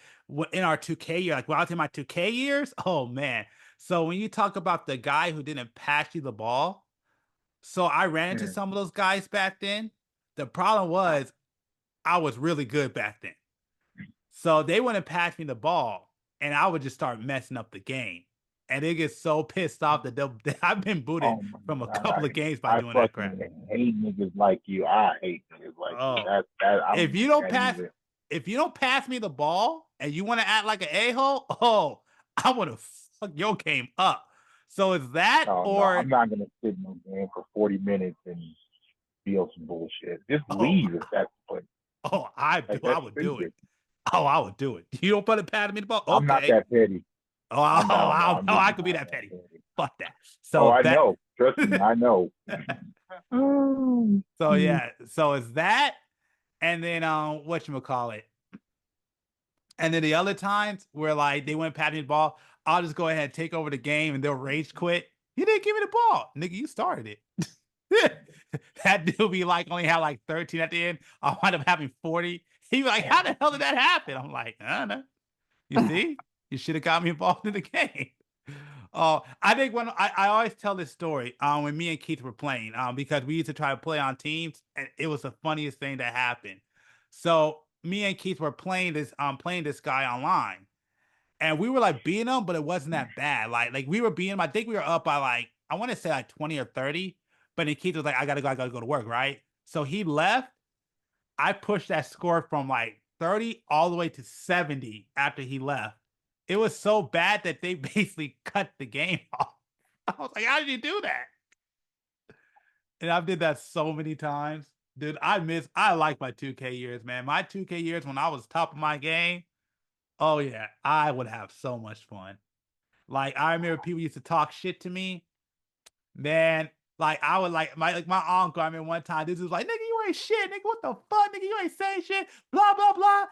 in our 2K year. Like, when I was in my 2K years, oh, man. So when you talk about the guy who didn't pass you the ball, so I ran into some of those guys back then. The problem was I was really good back then. So they wouldn't pass me the ball, and I would just start messing up the game. And they get so pissed off that I've been booted from a couple of games by doing that crap. I hate niggas like you. I hate niggas like you. If you don't pass me the ball and you want to act like an a-hole, I want to fuck your game up. So is that I'm not gonna sit in no game for 40 minutes and feel some bullshit. Just leave if that's the point. I would do it. I would do it. You don't put a pad me the ball. Okay. I'm not that petty. I could be that petty. Fuck that. So I know. Trust me, I know. So yeah, so it's that, and then whatchamacallit. And then the other times where, like, they wouldn't pass me the ball, I'll just go ahead and take over the game and they'll rage quit. You didn't give me the ball. Nigga, you started it. That dude be like, only had like 13 at the end. I wind up having 40. He be like, how the hell did that happen? I'm like, I don't know. You see? You should have got me involved in the game. I think when I always tell this story when me and Keith were playing, because we used to try to play on teams, and it was the funniest thing that happened. So me and Keith were playing this guy online, and we were like beating him, but it wasn't that bad. Like we were beating him. I think we were up by like, I want to say like 20 or 30, but then Keith was like, I gotta go to work, right? So he left. I pushed that score from like 30 all the way to 70 after he left. It was so bad that they basically cut the game off. I was like, how did you do that? And I've did that so many times. Dude, I like my 2K years, man. My 2K years when I was top of my game, oh yeah, I would have so much fun. Like, I remember people used to talk shit to me. Man, like, I would like my uncle, I remember one time, this was like, nigga, you ain't shit, nigga, what the fuck, nigga, you ain't saying shit, blah, blah, blah.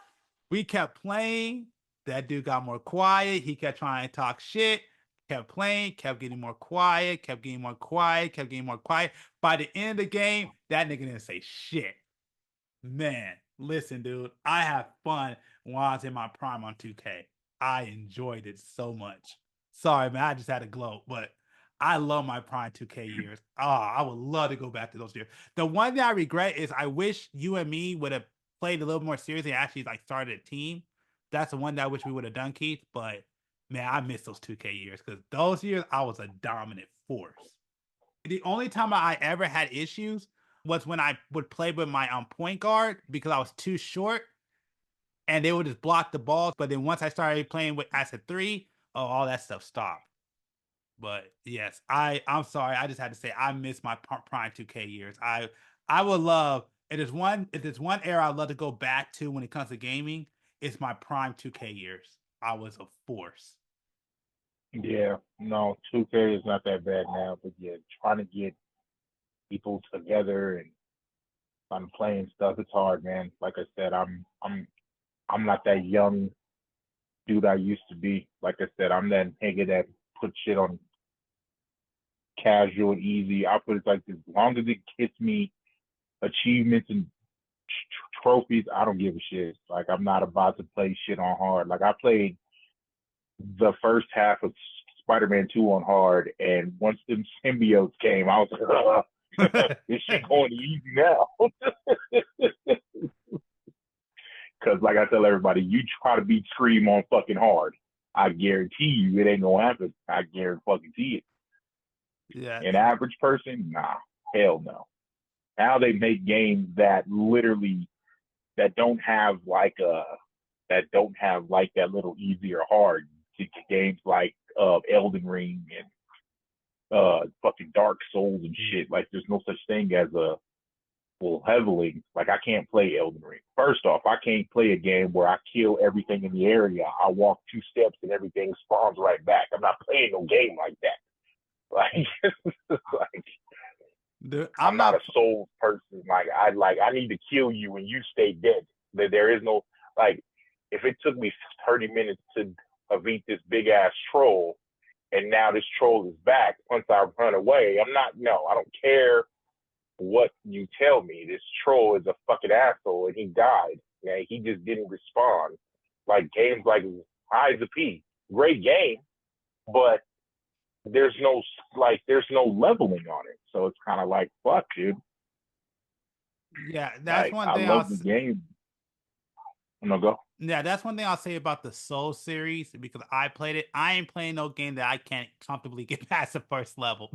We kept playing. That dude got more quiet. He kept trying to talk shit, kept playing, kept getting more quiet, kept getting more quiet. By the end of the game, that nigga didn't say shit. Man, listen, dude, I have fun when I was in my prime on 2K. I enjoyed it so much. Sorry, man, I just had to gloat, but I love my Prime 2K years. I would love to go back to those years. The one that I regret is I wish you and me would have played a little more seriously and actually like started a team. That's the one that I wish we would have done, Keith. But man, I miss those 2K years because those years I was a dominant force. The only time I ever had issues was when I would play with my point guard because I was too short and they would just block the balls. But then once I started playing with as a three, all that stuff stopped. But yes, I'm sorry. I just had to say I miss my Prime 2K years. I would love if there's one era I'd love to go back to when it comes to gaming, it's my Prime 2K years. I was a force. Yeah, no, 2K is not that bad now, but yeah, trying to get people together and I'm playing stuff, it's hard, man. Like I said, I'm not that young dude I used to be. Like I said, I'm that nigga that put shit on casual and easy. I put it like this: as long as it gets me achievements and trophies, I don't give a shit. Like I'm not about to play shit on hard. Like I played the first half of Spider-Man 2 on hard, and once them symbiotes came, I was like, this shit going easy now. Because like I tell everybody, you try to beat Scream on fucking hard, I guarantee you it ain't gonna happen. I guarantee it. Yeah. An average person, nah, hell no. Now they make games that literally that don't have like that little easy or hard. Games like Elden Ring and fucking Dark Souls and shit. Like there's no such thing as a full leveling. Like I can't play Elden Ring. First off, I can't play a game where I kill everything in the area. I walk 2 steps and everything spawns right back. I'm not playing no game like that. Like I'm not a soul person. I need to kill you and you stay dead. There is no like if it took me 30 minutes to beat this big ass troll and now this troll is back once I run away, I don't care what you tell me. This troll is a fucking asshole and he died. Man, he just didn't respond. Like games like Eyes of P, great game, but there's no leveling on it. So it's kind of like, fuck, dude. Yeah, that's one thing. I love the game. No, go. Yeah, that's one thing I'll say about the Soul series because I played it. I ain't playing no game that I can't comfortably get past the first level.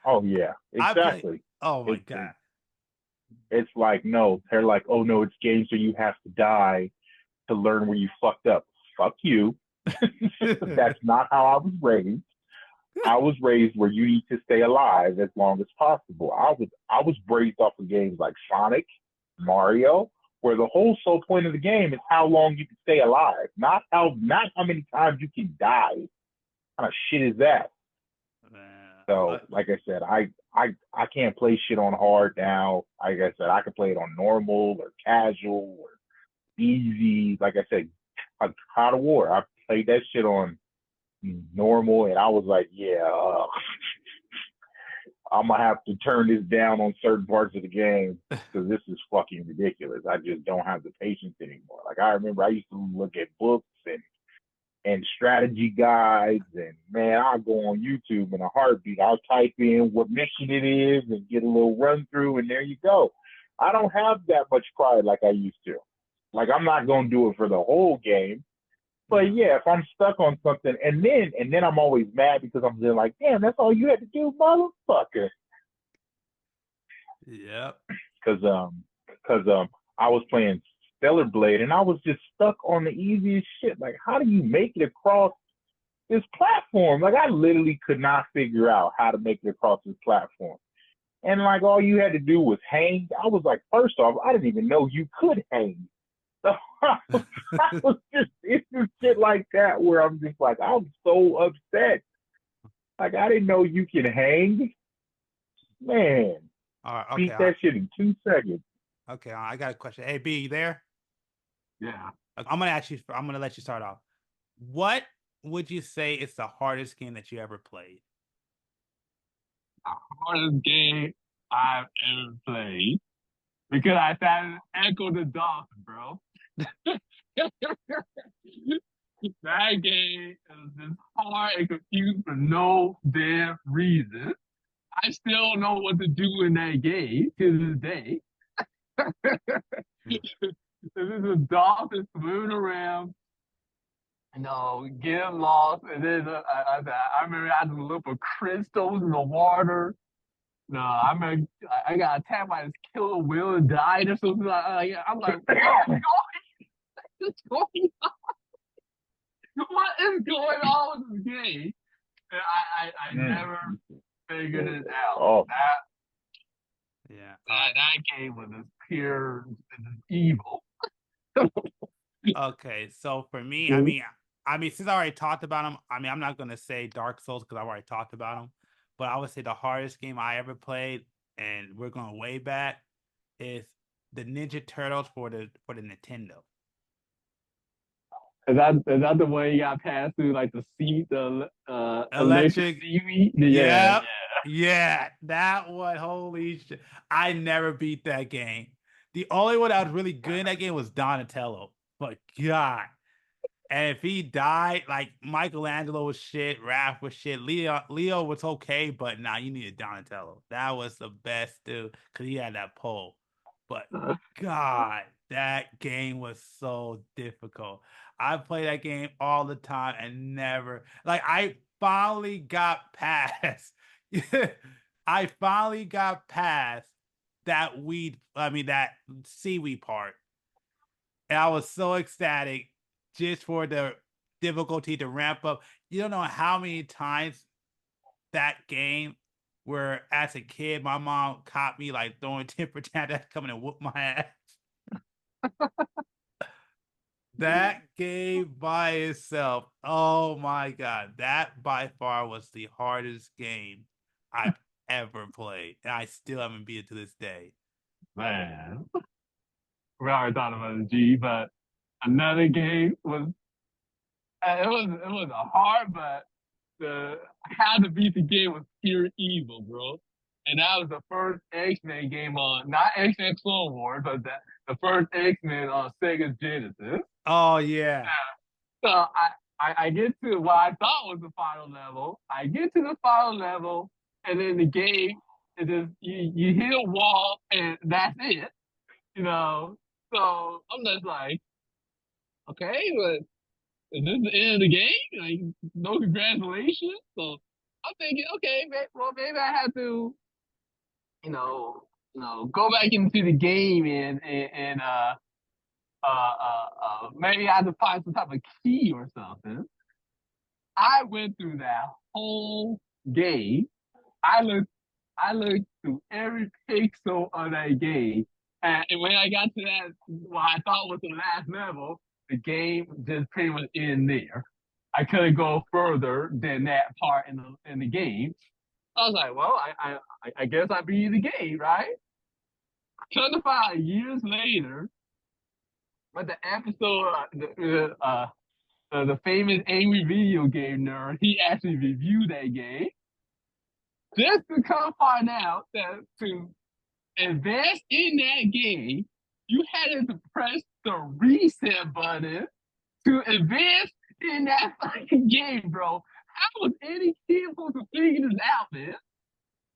Oh yeah, exactly. Oh my god. It's like no, they're like, oh no, it's games where you have to die to learn where you fucked up. Fuck you. That's not how I was raised. I was raised where you need to stay alive as long as possible. I was raised off of games like Sonic, Mario, where the whole sole point of the game is how long you can stay alive, not how many times you can die. What kind of shit is that? So, like I said, I can't play shit on hard now. Like I said, I can play it on normal or casual or easy. Like I said, God of War, I played that shit on normal, and I was like, yeah, I'm gonna have to turn this down on certain parts of the game because this is fucking ridiculous. I just don't have the patience anymore. Like I remember I used to look at books and strategy guides, and man, I'll go on YouTube in a heartbeat. I'll type in what mission it is and get a little run through, and there you go. I don't have that much pride like I used to. Like I'm not gonna do it for the whole game. But yeah, if I'm stuck on something, and then I'm always mad because I'm just like, damn, that's all you had to do, motherfucker. Yep. Because I was playing Stellar Blade, and I was just stuck on the easiest shit. Like, how do you make it across this platform? Like, I literally could not figure out how to make it across this platform. And like, all you had to do was hang. I was like, first off, I didn't even know you could hang. So it's just shit like that where I'm just like, I'm so upset. Like I didn't know you can hang. Man. All right, okay. Beat that shit in 2 seconds. Okay, I got a question. Hey B, you there? Yeah. I'm gonna let you start off. What would you say is the hardest game that you ever played? The hardest game I've ever played. Because I started Echo the Dolphin, bro. That game is just hard and confused for no damn reason. I still don't know what to do in that game to this day. This is a dolphin swimming around, getting lost, and then I remember I had to look for crystals in the water. No, I remember I got attacked by this killer whale and died or something. I'm like, what's going on? What is going on with this game? And I never figured it out. Oh. That game was just pure evil. Okay, so for me, I mean, since I already talked about them, I mean, I'm not gonna say Dark Souls because I've already talked about them, but I would say the hardest game I ever played, and we're going way back, is the Ninja Turtles for the Nintendo. Is that the way you got passed through like the electric seaweed? Yeah, that one. Holy shit! I never beat that game. The only one that was really good in that game was Donatello. But God, and if he died, like Michelangelo was shit, Raph was shit, Leo was okay, but nah, you needed Donatello. That was the best dude because he had that pole. But God, that game was so difficult. I play that game all the time and never I finally got past. I finally got past that that seaweed part. And I was so ecstatic just for the difficulty to ramp up. You don't know how many times that game where as a kid, my mom caught me throwing temper tantrums, coming and whoop my ass. That game by itself, oh my God, that by far was the hardest game I've ever played. And I still haven't beat it to this day. Man. We already thought about it, G, but another game was it was a hard, but how to beat the game was pure evil, bro. And that was the first X-Men game on, not X-Men Clone Wars, but the first X-Men on Sega Genesis. Oh yeah. So I get to what I thought was the final level. I get to the final level, and then the game is just you hit a wall, and that's it. So I'm just like, okay, but is this the end of the game? Like, no congratulations. So I'm thinking, okay, maybe I have to, go back into the game and maybe I have to find some type of key or something. I went through that whole game. I looked through every pixel of that game. And when I got to that, what I thought was the last level, the game just pretty much ended there. I couldn't go further than that part in the game. I was like, well, I guess I beat the game, right? Come to find years later, but the episode, the famous angry video game nerd, he actually reviewed that game. Just to come find out that to advance in that game, you had to press the reset button to advance in that fucking game, bro. How was any kid supposed to figure this out, man?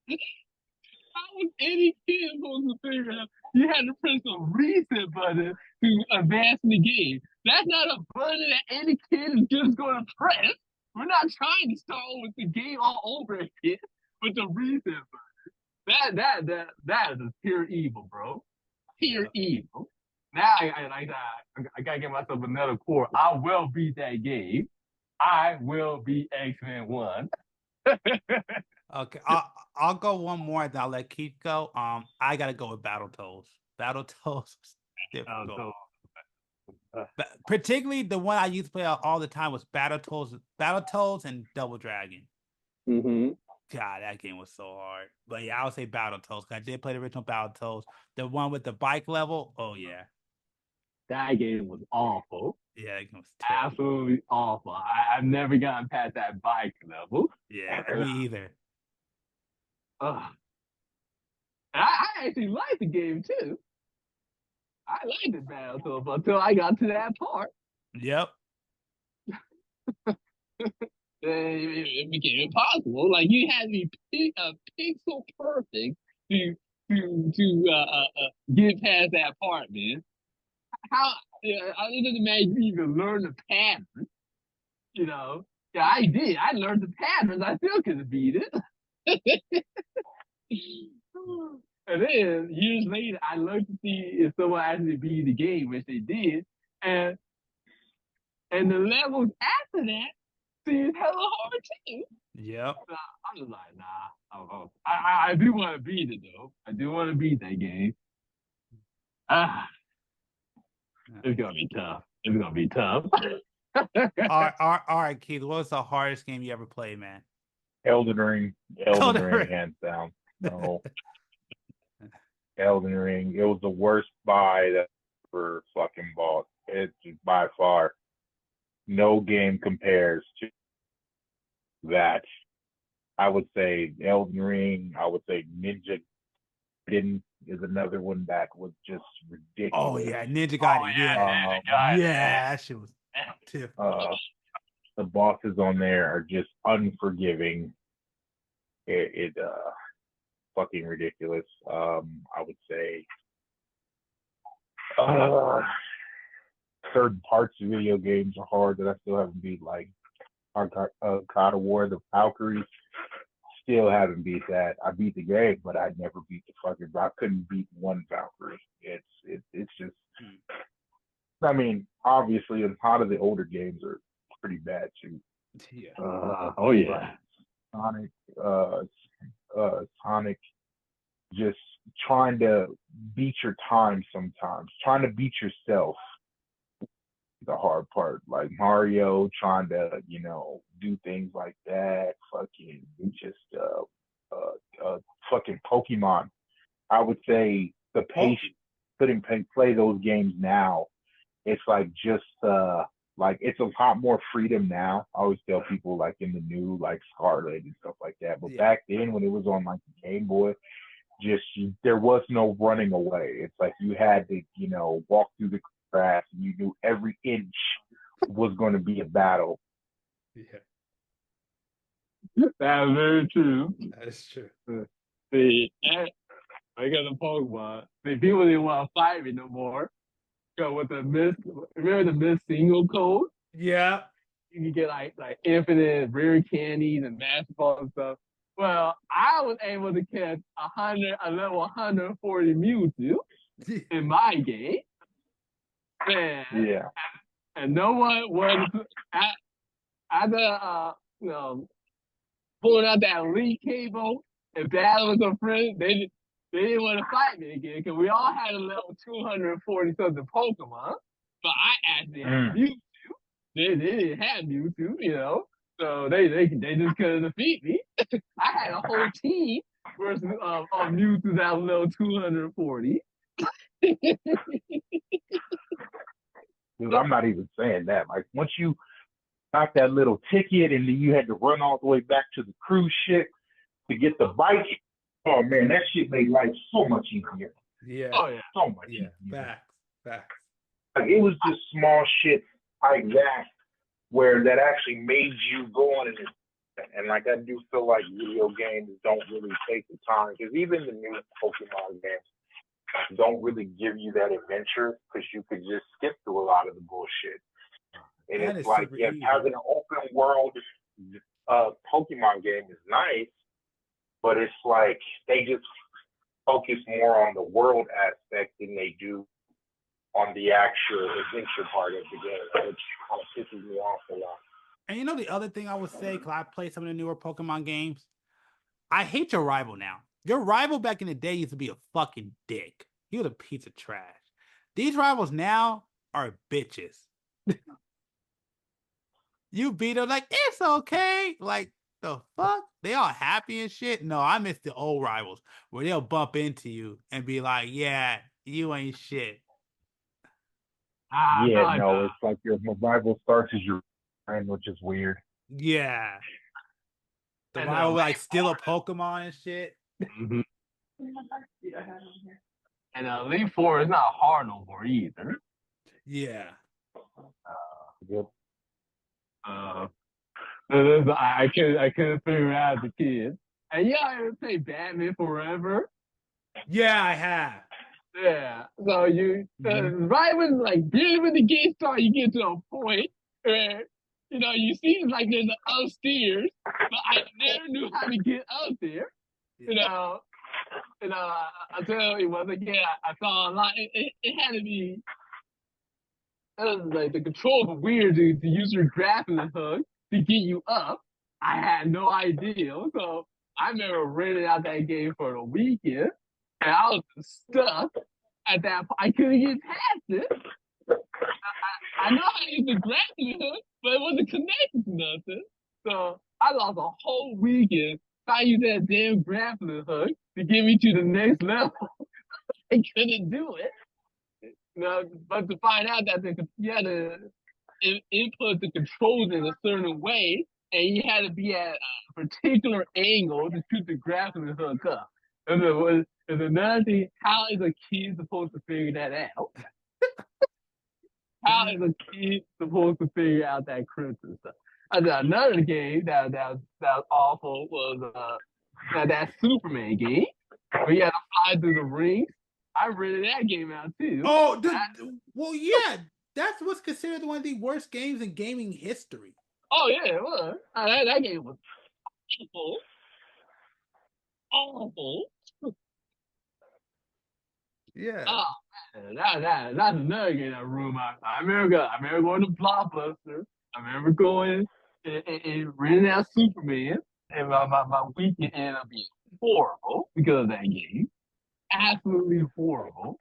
How was any kid supposed to figure out you had to press the reset button to advance in the game? That's not a button that any kid is just going to press. We're not trying to start with the game all over again with the reset button. That is pure evil, bro. Pure evil. Now I gotta get myself another core. I will beat that game. I will beat X-Men 1. Okay, I'll go one more and I'll let Keith go. I gotta go with Battletoads. Battletoads is difficult. Particularly the one I used to play all the time was Battletoads and Double Dragon. Mm-hmm. God, that game was so hard. But yeah, I would say Battletoads. I did play the original Battletoads. The one with the bike level. Oh yeah. That game was awful. Yeah, that game was terrible. Absolutely awful. I've never gotten past that bike level. Yeah, me either. I actually liked the game too. I liked the Battletoads until I got to that part. Yep. it became impossible. Like you had to be pixel perfect to get past that part, man. How other than the man, you even learn the pattern, you know? Yeah, I did. I learned the patterns. I still couldn't beat it. And then years later, I learned to see if someone actually beat the game, which they did, and the levels after that seemed hella hard too. Yep. So I'm just like, nah. I do want to beat it though. I do want to beat that game. It's gonna be tough. It's gonna be tough. All right, Keith. What's the hardest game you ever played, man? Elden Ring, hands down. No, Elden Ring. It was the worst buy that I ever fucking bought. It's by far. No game compares to that. I would say Elden Ring. I would say Ninja Gaiden is another one that was just ridiculous. Oh yeah, Ninja Gaiden. Yeah, that shit was difficult. The bosses on there are just unforgiving. It fucking ridiculous. I would say certain parts of video games are hard that I still haven't beat, like God of War, the Valkyries. Still haven't beat that. I beat the game, but I never beat the fucking. I couldn't beat one Valkyrie. It's just. I mean, obviously, a lot of the older games are pretty bad too. Yeah. Oh yeah. Sonic, just trying to beat your time sometimes, trying to beat yourself. The hard part, like Mario trying to, do things like that. Fucking, just fucking Pokemon. I would say the pace couldn't play those games now. It's like just like it's a lot more freedom now. I always tell people like in the new like Scarlet and stuff like that. But back then when it was on like the Game Boy, there was no running away. It's like you had to, walk through the grass and you knew every inch was going to be a battle. Yeah. That's very true. That is true. See, I got a Pokemon. See, people didn't want to fight me no more. Because with remember the Miss Single code? Yeah. You can get like infinite rare candies and master balls and stuff. Well, I was able to catch a level 140 Mewtwo in my game. Man. Yeah. And no one was pulling out that elite cable and battling with a friend. They didn't want to fight me again because we all had a level 240 something Pokemon. But I actually had Mewtwo. They didn't have Mewtwo, so they just couldn't defeat me. I had a whole team versus of Mewtwo that was level 240. Dude, I'm not even saying that. Like once you got that little ticket and then you had to run all the way back to the cruise ship to get the bike. Oh man, that shit made life so much easier. Yeah. Oh yeah, so much easier. Facts. Like it was just small shit like that where that actually made you go on and like I do feel like video games don't really take the time because even the new Pokemon games don't really give you that adventure because you could just skip through a lot of the bullshit. And that it's like, yeah, having an open world Pokemon game is nice, but it's like they just focus more on the world aspect than they do on the actual adventure part of the game, which kind of pisses me off a lot. And the other thing I would say, because I played some of the newer Pokemon games, I hate your rival now. Your rival back in the day used to be a fucking dick. He was a piece of trash. These rivals now are bitches. You beat them like, it's okay. Like, the fuck? They all happy and shit? No, I miss the old rivals where they'll bump into you and be like, yeah, you ain't shit. It's like your rival starts as your friend, which is weird. Yeah. The rival will like steal a Pokemon and shit. Mm-hmm. And Elite Four is not hard no more either. Yeah. Yep. I couldn't figure it out as a kid. And yeah, I ever played Batman Forever. Yeah, I have. Yeah. So right when really when the game starts, you get to a point where you see it's like there's an upstairs, but I never knew how to get up there. Until it was again, I saw a lot. It had to be. It was like the controls were weird to use your grappling hook to get you up. I had no idea. So I remember renting out that game for the weekend, and I was stuck at that point. I couldn't get past it. I know how to use the grappling hook, but it wasn't connected to nothing. So I lost a whole weekend trying to use that damn grappling hook to get me to the next level. I couldn't do it. But to find out that you had to input the controls in a certain way, and you had to be at a particular angle to shoot the grappling hook up. And there's another thing, how is a kid supposed to figure that out? How is a kid supposed to figure out that crypto stuff? Another game that was awful was that Superman game where you had to fly through the rings. I rented that game out too. Oh, well, yeah, that's what's considered one of the worst games in gaming history. Oh yeah, it was. That game was awful. Yeah. Oh man, that's another game that ruined my. I remember going to Blockbuster. I remember going and renting out Superman, and my weekend ended up being horrible because of that game. Absolutely horrible.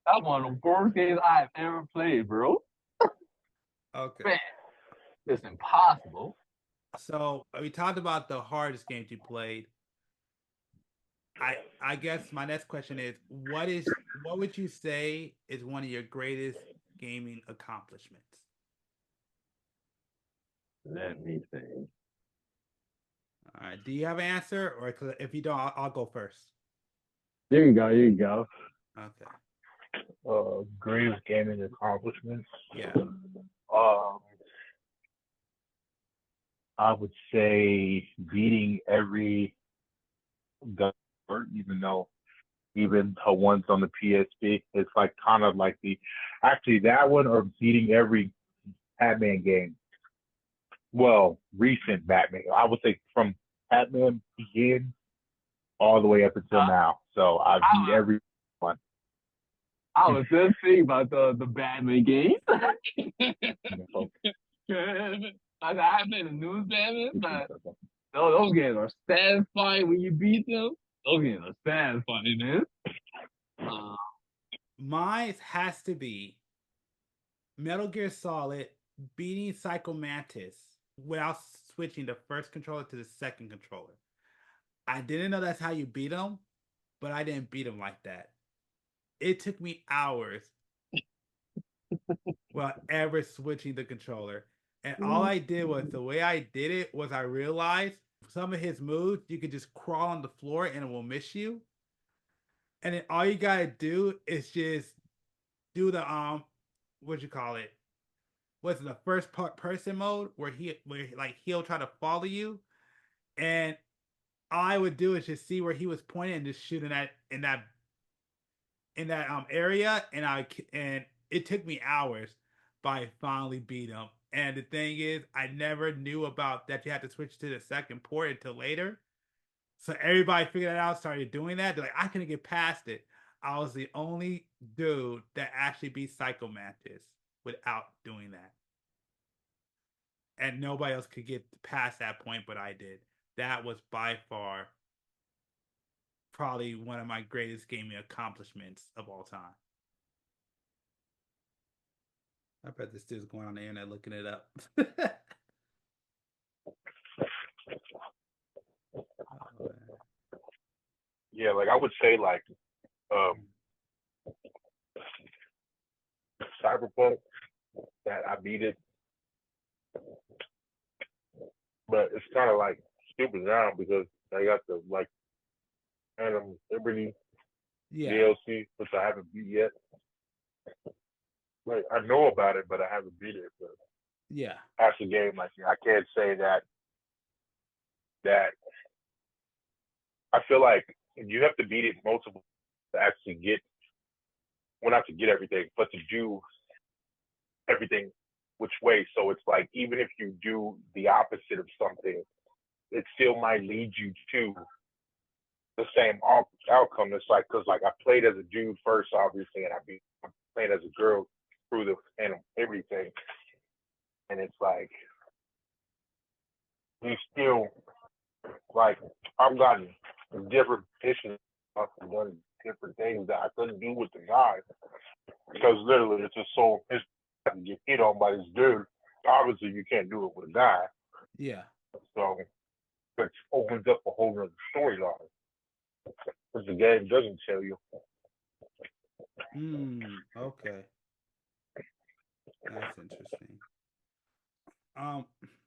That's one of the worst games I've ever played, bro. Okay. Man, it's impossible. So we talked about the hardest games you played. I guess my next question is what would you say is one of your greatest gaming accomplishments? Let me think. All right. Do you have an answer, or if you don't, I'll go first. Here you go. Okay. Greatest gaming accomplishments. Yeah. I would say beating every gun, even the ones on the PSP. It's like kind of like that one, or beating every Batman game. Well, recent Batman. I would say from Batman Begins all the way up until now. So I beat every one. I was just thinking about the Batman game. I haven't played the newest Batman, but those games are satisfying when you beat them. Those games are satisfying, man. Mine has to be Metal Gear Solid beating Psycho Mantis without switching the first controller to the second controller. I didn't know that's how you beat him, but I didn't beat him like that. It took me hours while ever switching the controller. And all I did was, the way I did it was, I realized some of his moves, you could just crawl on the floor and it will miss you. And then all you gotta do is just do the what you call it? What's the first person mode where he'll try to follow you, and all I would do is just see where he was pointing and just shoot in that area, and it took me hours, but I finally beat him. And the thing is, I never knew about that you had to switch to the second port until later. So everybody figured it out, started doing that. They're like, I couldn't get past it. I was the only dude that actually beat Psycho Mantis without doing that. And nobody else could get past that point, but I did. That was by far probably one of my greatest gaming accomplishments of all time. I bet this dude's going on the internet looking it up. Yeah, like I would say Cyberpunk, that I beat it. But it's kind of like stupid now because I got the Phantom Liberty DLC, which I haven't beat yet. I know about it, but I haven't beat it. But yeah, that's a game I can't say that that I feel like you have to beat it multiple to actually get, well, not to get everything, but to do everything which way. So it's like, even if you do the opposite of something, it still might lead you to the same outcome. It's like, because like I played as a dude first, obviously, and I played as a girl through the and everything, and it's like you still, like, I've gotten different positions, I've done different things that I couldn't do with the guy, because literally it's just so it's to get hit on by this dude. Obviously, you can't do it with a guy. Yeah. So it opens up a whole other storyline, which the game doesn't tell you. Okay. That's interesting.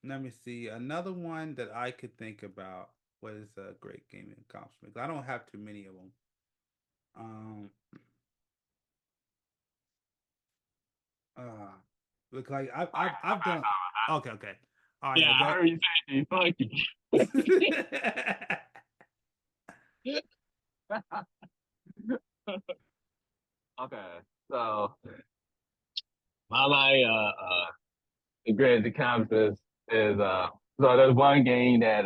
Let me see. Another one that I could think about was a great gaming accomplishment. I don't have too many of them. Look, like I've done. Okay. All right. Yeah, I heard you say fuck you. Okay, so my the greatest accomplishment is so there's one game that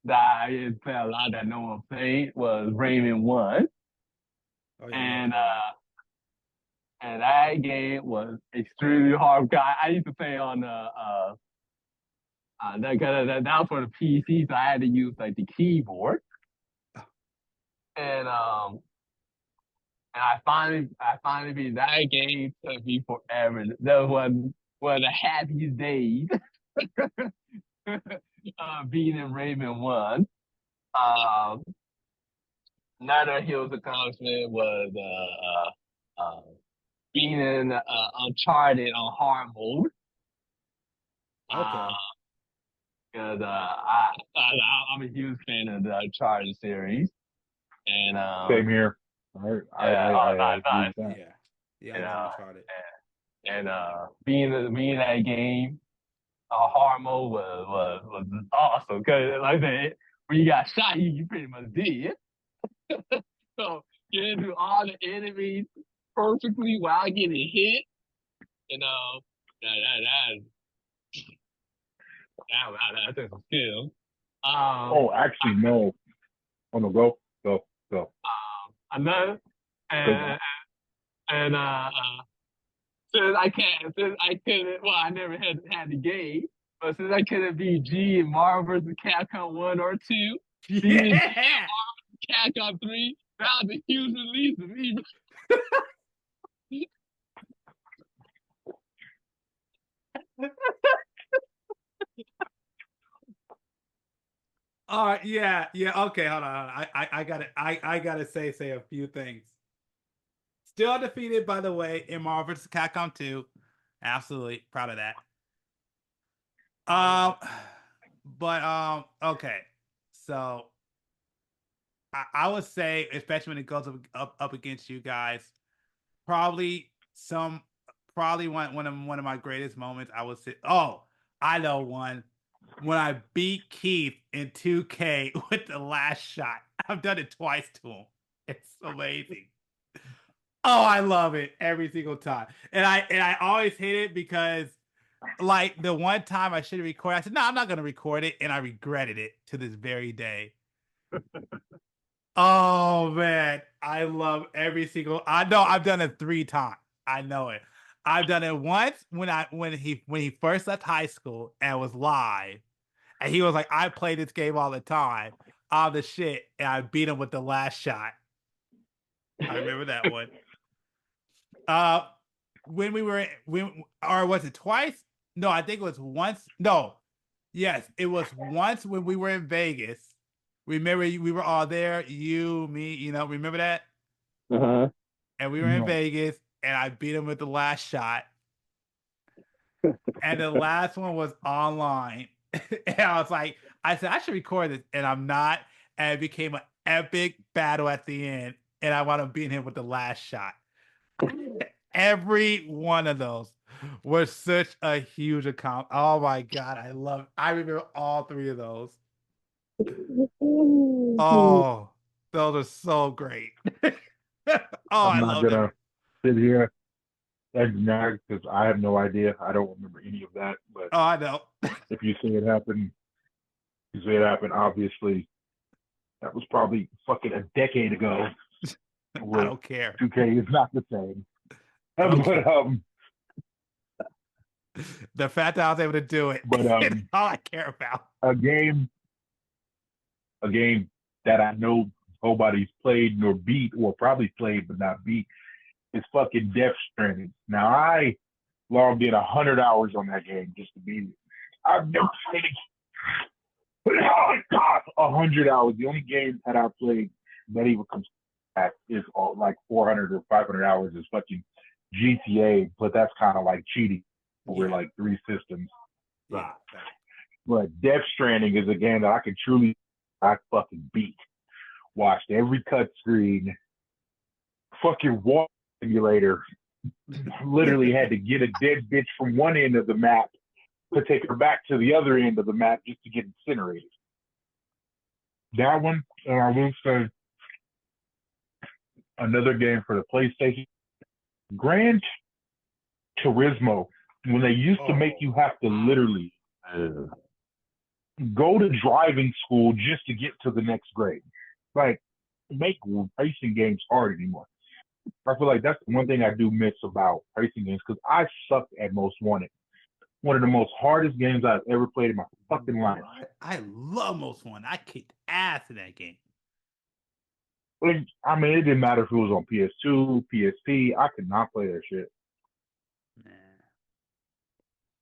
that I didn't play a lot that no one played was Rayman 1. Oh, yeah, And and that game was extremely hard. I used to play on that was for the PC, so I had to use like the keyboard. And I finally beat that game. Took me forever. That was one of the happiest days. Beating Rayman 1. Another huge accomplishment was beating Uncharted on hard mode. Okay. Because I'm a huge fan of the Uncharted series, and Same here. nice. Yeah. I'm Uncharted. And being that game, hard mode was awesome. Cause like I said, when you got shot, you pretty much did. So getting through all the enemies perfectly while getting hit, you know, that took some skill. Actually, no. Oh no, go. Another and since I couldn't, well, I never had the game, but since I couldn't beat G in Marvel vs. Capcom 1 or 2, beating G in Capcom 3, that was a huge release for me. All right, yeah. Okay, hold on. I gotta say a few things. Still undefeated, by the way, in Marvel vs. Capcom 2. Absolutely proud of that. Okay. So I would say, especially when it goes up against you guys, probably one of my greatest moments. I would say, oh, I know one. When I beat Keith in 2K with the last shot. I've done it twice to him. It's amazing. Oh, I love it every single time. And I always hate it because, like, the one time I should have recorded, I said, no, I'm not going to record it. And I regretted it to this very day. Oh, man. I love every single. I know I've done it 3 times. I know it. I've done it once when he first left high school and was live. And he was like, I play this game all the time. All the shit. And I beat him with the last shot. I remember that one. When or was it twice? No, I think it was once. No. Yes, it was once when we were in Vegas. Remember, we were all there, you, me, remember that? Uh-huh. And we were in Vegas, and I beat him with the last shot. And the last one was online. And I said, I should record this, and I'm not. And it became an epic battle at the end, and I wound up beating him with the last shot. Every one of those. was such a huge account. Oh my god, I remember all three of those. Oh, those are so great. Oh, I I'm not love them. gonna sit here and deny because I have no idea. I don't remember any of that. But Oh, I know. if you see it happen, you see it happen. Obviously, that was probably fucking a decade ago. I don't care. 2K is not the same. I don't But care. The fact that I was able to do it But, is all I care about. a game that I know nobody's played nor beat, or probably played but not beat, is fucking Death Stranding. Now I logged in 100 hours on that game just to beat it. I've never played it. 100 hours. The only game that I played that even comes back is like 400 or 500 hours is fucking GTA, but that's kind of like cheating over like 3 systems. Yeah. But Death Stranding is a game that I fucking beat. Watched every cutscene. Fucking walk simulator. Literally had to get a dead bitch from one end of the map to take her back to the other end of the map just to get incinerated. That one, and I will say another game for the PlayStation, Gran Turismo, when they used to make you have to literally go to driving school just to get to the next grade. Like, make racing games hard anymore. I feel like that's the one thing I do miss about racing games, because I sucked at Most Wanted. One of the most hardest games I've ever played in my fucking life. I love Most Wanted. I kicked ass in that game. I mean, it didn't matter if it was on PS2, PSP. I could not play that shit. Man.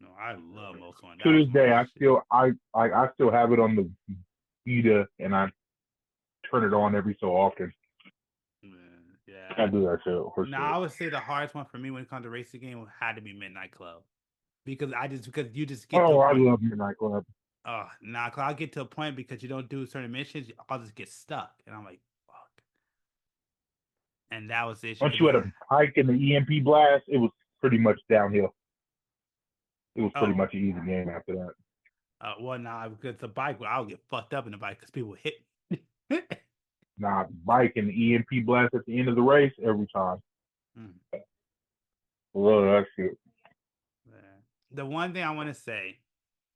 No, I love Most Wanted. To this day, I still have it on the Vita, and I turn it on every so often. Yeah. I do that too. I would say the hardest one for me when it comes to racing game had to be Midnight Club, because you just get. I love Midnight Club. Oh, nah, I'll get to a point because you don't do certain missions, I'll just get stuck, and I'm like, fuck. And that was the issue. Once you had a hike in the EMP blast, it was pretty much downhill. It was pretty much an easy game after that. Well, because the bike, I'll get fucked up in the bike because people hit me. Nah, bike and the EMP blast at the end of the race every time. Love that shit. The one thing I want to say,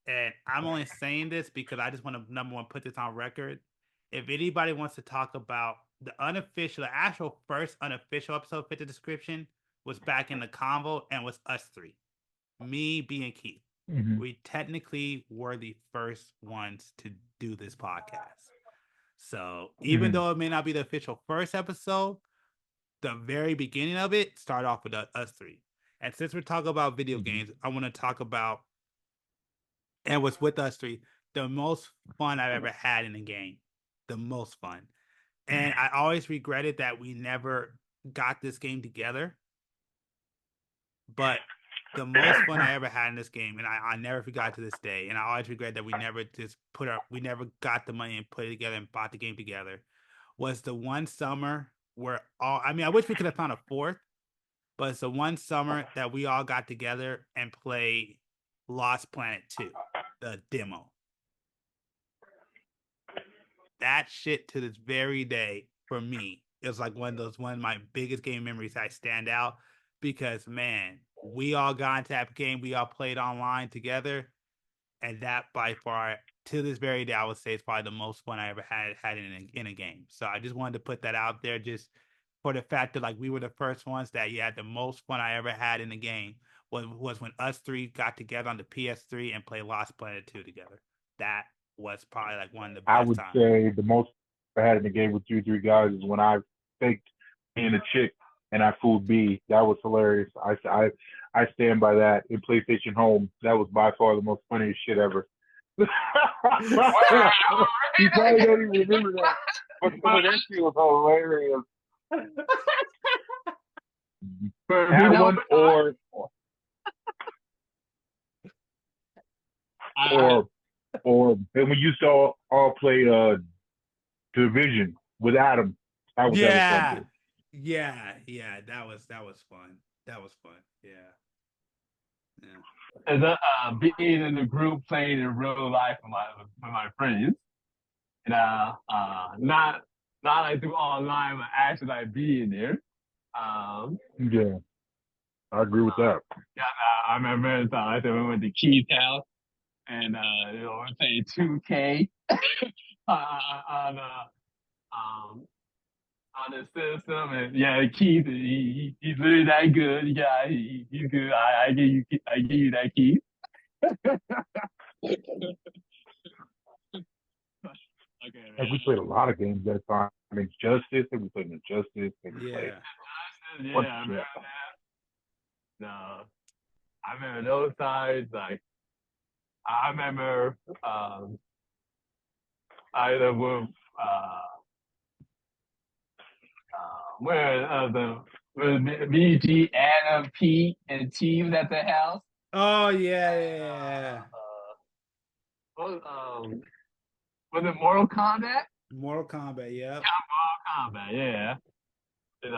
and I'm only saying this because I just want to, number one, put this on record. If anybody wants to talk about the actual first unofficial episode fit the description was back in the convo and was us three. Me, B, and Keith. Mm-hmm. We technically were the first ones to do this podcast. So even though it may not be the official first episode, the very beginning of it started off with us three. And since we're talking about video games, I want to talk about, and what's with us three, the most fun I've ever had in a game. The most fun. And I always regretted that we never got this game together. But the most fun I ever had in this game, and I never forgot to this day, and I always regret that we never got the money and put it together and bought the game together, was the one summer where I wish we could have found a fourth, but it's the one summer that we all got together and played Lost Planet 2, the demo. That shit to this very day, for me, it was like one of my biggest game memories that stand out, because, man, we all got into that game. We all played online together. And that, by far, to this very day, I would say it's probably the most fun I ever had in a game. So I just wanted to put that out there, just for the fact that, like, we were the first ones that had the most fun I ever had in the game was when us three got together on the PS3 and played Lost Planet 2 together. That was probably like one of the best I would times. say the most I had in the game with you three guys is when I faked being a chick and I fooled B. That was hilarious. I stand by that. In PlayStation Home, that was by far the most funniest shit ever. You probably don't even remember that, but that shit was hilarious. That one, or and we used to all play Division with Adam. That was fun too. Yeah, that was fun. That was fun. Yeah. Yeah. As being in the group, playing in real life with my friends, and not like through online, but actually like being there. Yeah, I agree with that. Yeah, I remember I we went to Keith's house and we were playing 2K on on the system, and yeah, Keith, he's really that good. Yeah, he's good. I give you that, Keith. Okay, man. Like we played a lot of games that time. I mean, Justice, and we played Injustice, and we played. Yeah, I remember that. No, I remember those times. Like, I remember either with where BG, Adam, Pete, and T was at the house. Oh yeah. Was it Mortal Kombat? Mortal Kombat, yeah. Mortal Kombat, yeah. And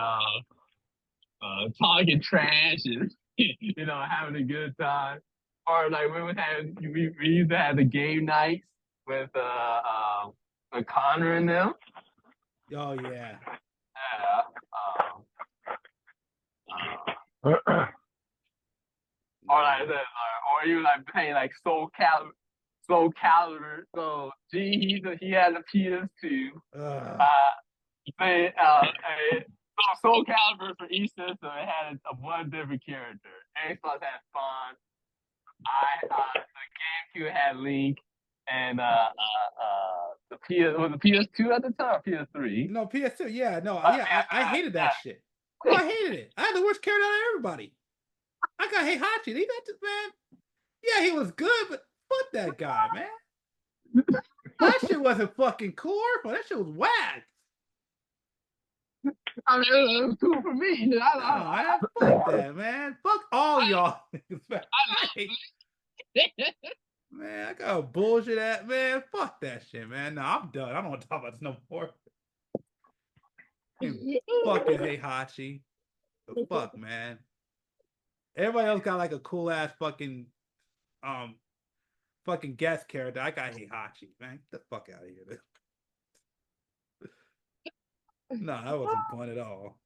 talking trash and having a good time. Or like we used to have the game nights with Connor and them. Oh yeah. Or you like playing like Soul Calibur. So he had a PS2. Playing Soul Calibur for each system. It had one different character. Xbox had Spawn. The GameCube had Link, and the PS2 at the time, or PS3. No, PS2, yeah, no, yeah, I hated that shit. Oh, I hated it. I had the worst character out of everybody. I got Heihachi. He got this man. Yeah, he was good, but fuck that guy, man. That shit wasn't fucking cool. That shit was whack. I mean, it was cool for me. Fuck that, man. Fuck all y'all. Man, I got bullshit at, man. Fuck that shit, man. No, I'm done. I don't want to talk about this no more. Fucking Heihachi. The fuck, man. Everybody else got like a cool ass fucking guest character. I got Heihachi, man. Get the fuck out of here. No, that wasn't fun at all.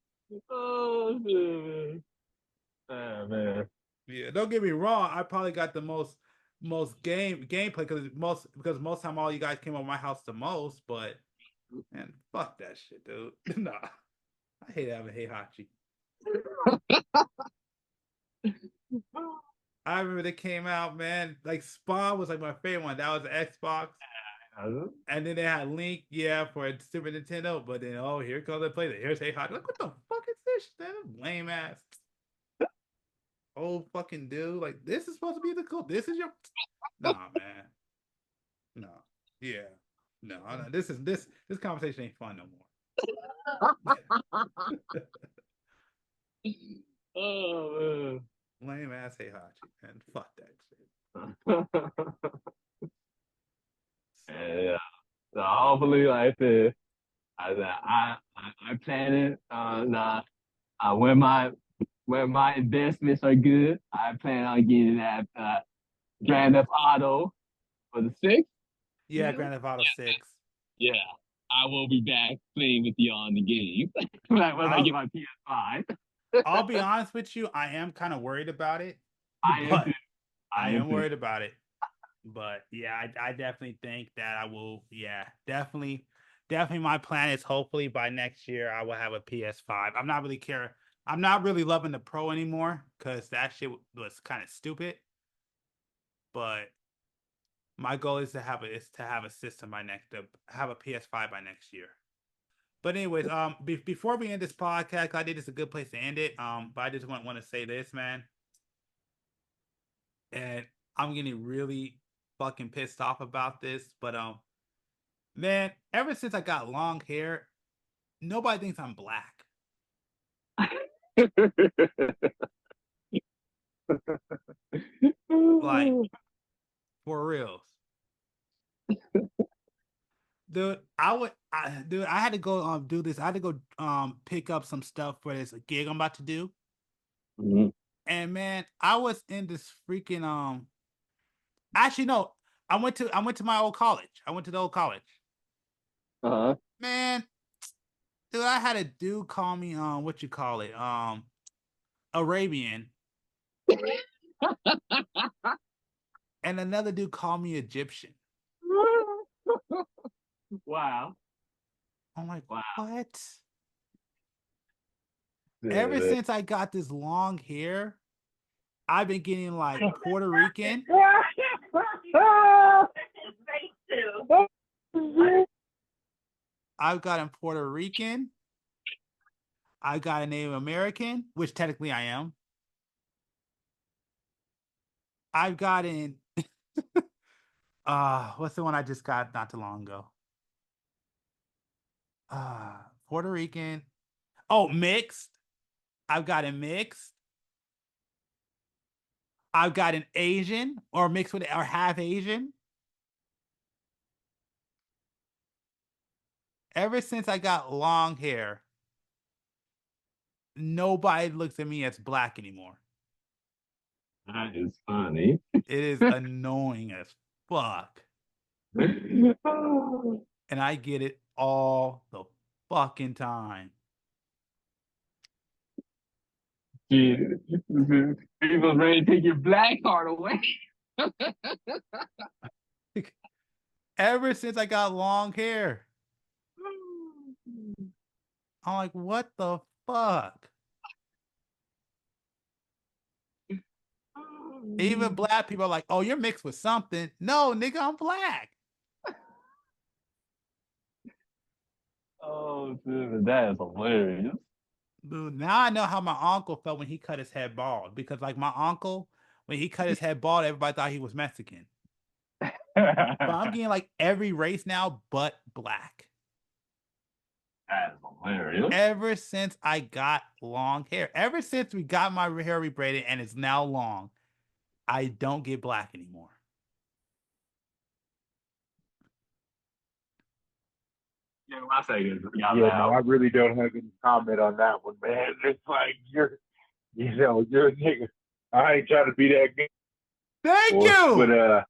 Oh man. Oh man. Yeah, don't get me wrong. I probably got the most gameplay because most time all you guys came over my house the most. But man, fuck that shit, dude. Nah, I hate having Heihachi. I remember they came out, man. Like Spawn was like my favorite one. That was the Xbox. And then they had Link, yeah, for Super Nintendo. But then, here comes the play. Here's Heihachi. Like, what the fuck is this? Man, lame ass old fucking dude. Like, this is supposed to be the cool. This is your. Nah, man. No. Yeah. No. This conversation ain't fun no more. Oh man. Lame ass Heihachi, man. Fuck that shit. Yeah. So hopefully, like I said, I plan it. When my investments are good, I plan on getting that Grand Theft Auto for the 6th. Yeah, Grand Theft Auto 6. Yeah, I will be back playing with you on the game when I get my PS5. I'll be honest with you, I am kind of worried about it. I am worried about it. But yeah, I definitely think that I will. Yeah, definitely my plan is hopefully by next year I will have a PS5. I'm not really loving the Pro anymore because that shit was kind of stupid. But my goal is to have a system have a PS5 by next year. But anyways, before we end this podcast, I think it's a good place to end it. But I just want to say this, man. And I'm getting really fucking pissed off about this, but man, ever since I got long hair, nobody thinks I'm black. Like, for reals. Dude, I had to go do this. I had to go pick up some stuff for this gig I'm about to do. Mm-hmm. And man, I was in this freaking actually no, I went to my old college. I went to the old college. Uh-huh. Man, dude, I had a dude call me what you call it? Arabian. And another dude called me Egyptian. Wow. I'm like, Wow. what? Ever since I got this long hair, I've been getting like Puerto Rican. I've gotten Puerto Rican. I've got a Native American, which technically I am. I've gotten what's the one I just got not too long ago? Puerto Rican. Oh, mixed. I've gotten mixed. I've got an Asian or mixed with or half Asian. Ever since I got long hair, nobody looks at me as black anymore. That is funny. It is annoying as fuck. And I get it all the fucking time. Dude, people ready to take your black card away. Ever since I got long hair, I'm like, what the fuck? Even black people are like, oh, you're mixed with something. No, nigga, I'm black. Oh, dude, that is hilarious. Dude, now I know how my uncle felt when he cut his head bald. Because like my uncle, when he cut his head bald, everybody thought he was Mexican. But I'm getting like every race now but black. That is hilarious. Ever since I got long hair, ever since we got my hair rebraided and it's now long, I don't get black anymore. Yeah, my second. Yeah, no, I really don't have any comment on that one, man. It's like you're a nigga. I ain't trying to be that guy. Thank you. But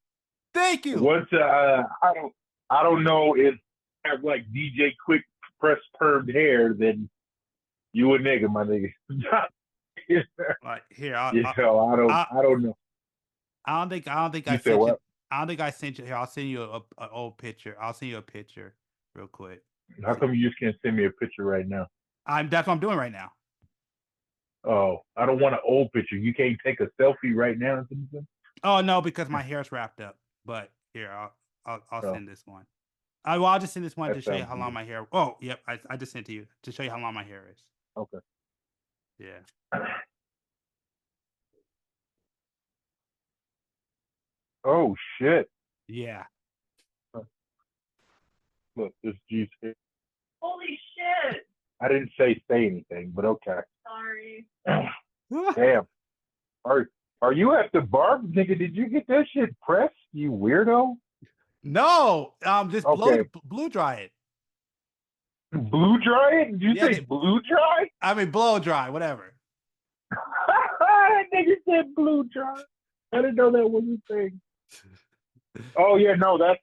thank you. Once I don't know if I have like DJ Quick press permed hair, then you a nigga, my nigga. Like here, I don't know. I don't think You I said sent what? you. I don't think I sent you here. I'll send you a old picture. I'll send you a picture real quick. How come you just can't send me a picture right now? That's what I'm doing right now. Oh, I don't want an old picture. You can't take a selfie right now or something? Oh no, because my hair's wrapped up. But here, I'll send this one. I'll just send this one to show you how long my hair. Oh, yep, I just sent to you to show you how long my hair is. Okay. Yeah. Oh shit! Yeah. Look, this G's here. Holy shit! I didn't say anything, but okay. Sorry. Damn. Are you at the barb, nigga? Did you get that shit pressed? You weirdo. No, just Okay. blow dry it. Blue dry it? Did you say blue dry? I mean, blow dry, whatever. That nigga said blue dry. I didn't know that was a thing. Oh yeah, no, that's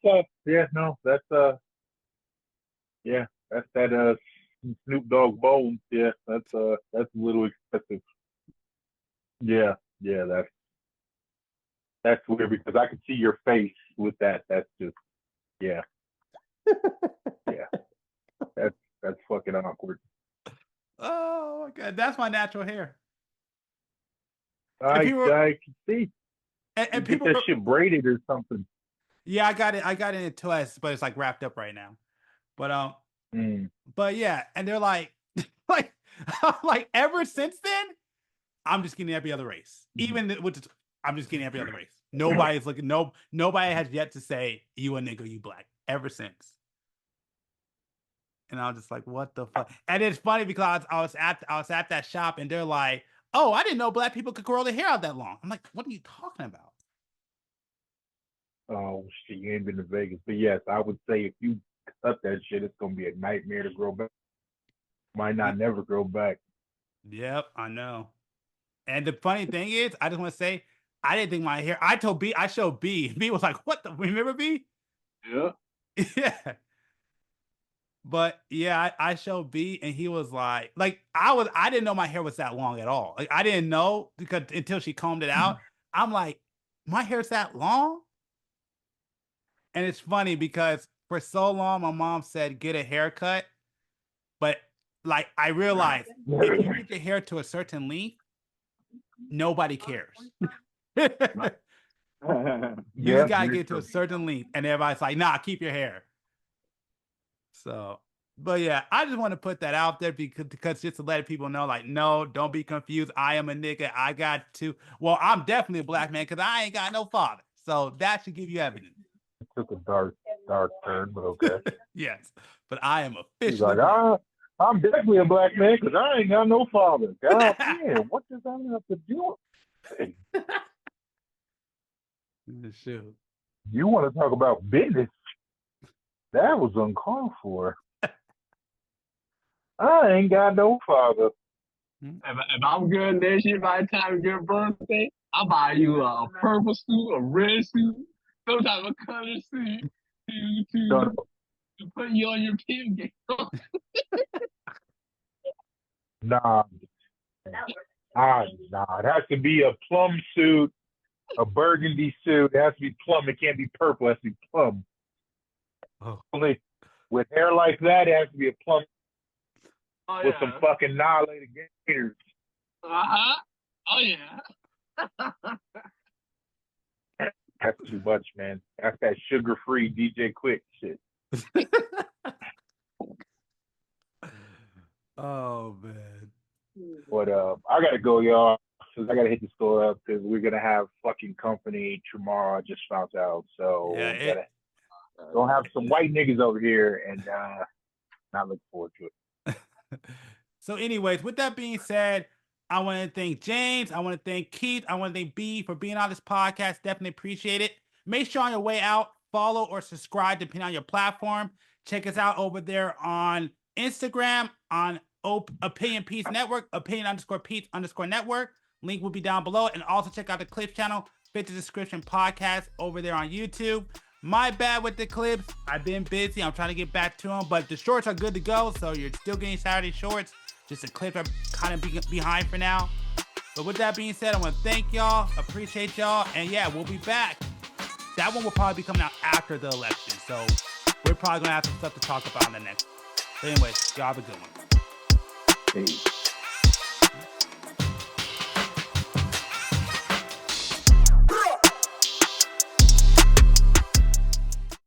that Snoop Dogg Bones. Yeah, that's a little excessive. Yeah, that's weird because I can see your face with that. That's just yeah. That's fucking awkward. Oh my god, that's my natural hair. I can see. And get people that shit braided or something. Yeah, I got it in a twist, but it's like wrapped up right now. But but yeah, and they're like, like ever since then, I'm just getting every other race. Even with I'm just getting every other race. Nobody's looking. Nobody has yet to say you a nigga, you black. Ever since. And I was just like, what the fuck? And it's funny because I was at that shop and they're like, oh, I didn't know black people could grow their hair out that long. I'm like, what are you talking about? Oh shit, you ain't been to Vegas. But yes, I would say if you cut that shit, it's gonna be a nightmare to grow back. Might not never grow back. Yep, I know. And the funny thing is, I just want to say, I didn't think my hair. I told B, I showed B. B was like, "What the? Remember B?" Yeah. Yeah. But yeah, I showed B, and he was like I didn't know my hair was that long at all. Like I didn't know because until she combed it out. I'm like, my hair's that long? And it's funny because for so long, my mom said get a haircut, but like I realized if you get your hair to a certain length, nobody cares. You just gotta get to a certain length, and everybody's like, nah, keep your hair. So, but yeah, I just want to put that out there because just to let people know, like, no, don't be confused. I am a nigga. I got to. Well, I'm definitely a black man because I ain't got no father. So that should give you evidence. It took a dark turn, but okay. Yes, but I am He's officially like, black. I'm definitely a black man because I ain't got no father. God damn, what does that have to do with it? Shoot. You want to talk about business? That was uncalled for. I ain't got no father. If I'm good next year by the time of your birthday, I'll buy you a purple suit, a red suit, some type of color suit to put you on your pin game. Nah. It has to be a plum suit, a burgundy suit. It has to be plum. It can't be purple. It has to be plum. Oh. Only with hair like that, it has to be a plum with some fucking annihilated gators. Uh-huh. Oh, yeah. That's too much, man. That's that sugar-free DJ Quick shit. Oh, man. But I gotta go, y'all. Cause I gotta hit the store up because we're gonna have fucking company tomorrow. I just found out, so Yeah, gonna have some white niggas over here, and not looking forward to it. So, anyways, with that being said, I want to thank James. I want to thank Keith. I want to thank B for being on this podcast. Definitely appreciate it. Make sure on your way out, follow or subscribe depending on your platform. Check us out over there on Instagram on Opinion Peace Network, opinion_Peace_network. Link will be down below. And also check out the Clips channel, Fit the Description podcast over there on YouTube. My bad with the clips. I've been busy. I'm trying to get back to them, but the shorts are good to go. So you're still getting Saturday shorts. Just the clips are kind of behind for now. But with that being said, I want to thank y'all. Appreciate y'all. And yeah, we'll be back. That one will probably be coming out after the election. So we're probably going to have some stuff to talk about in the next. But anyways, y'all have a good one. Peace.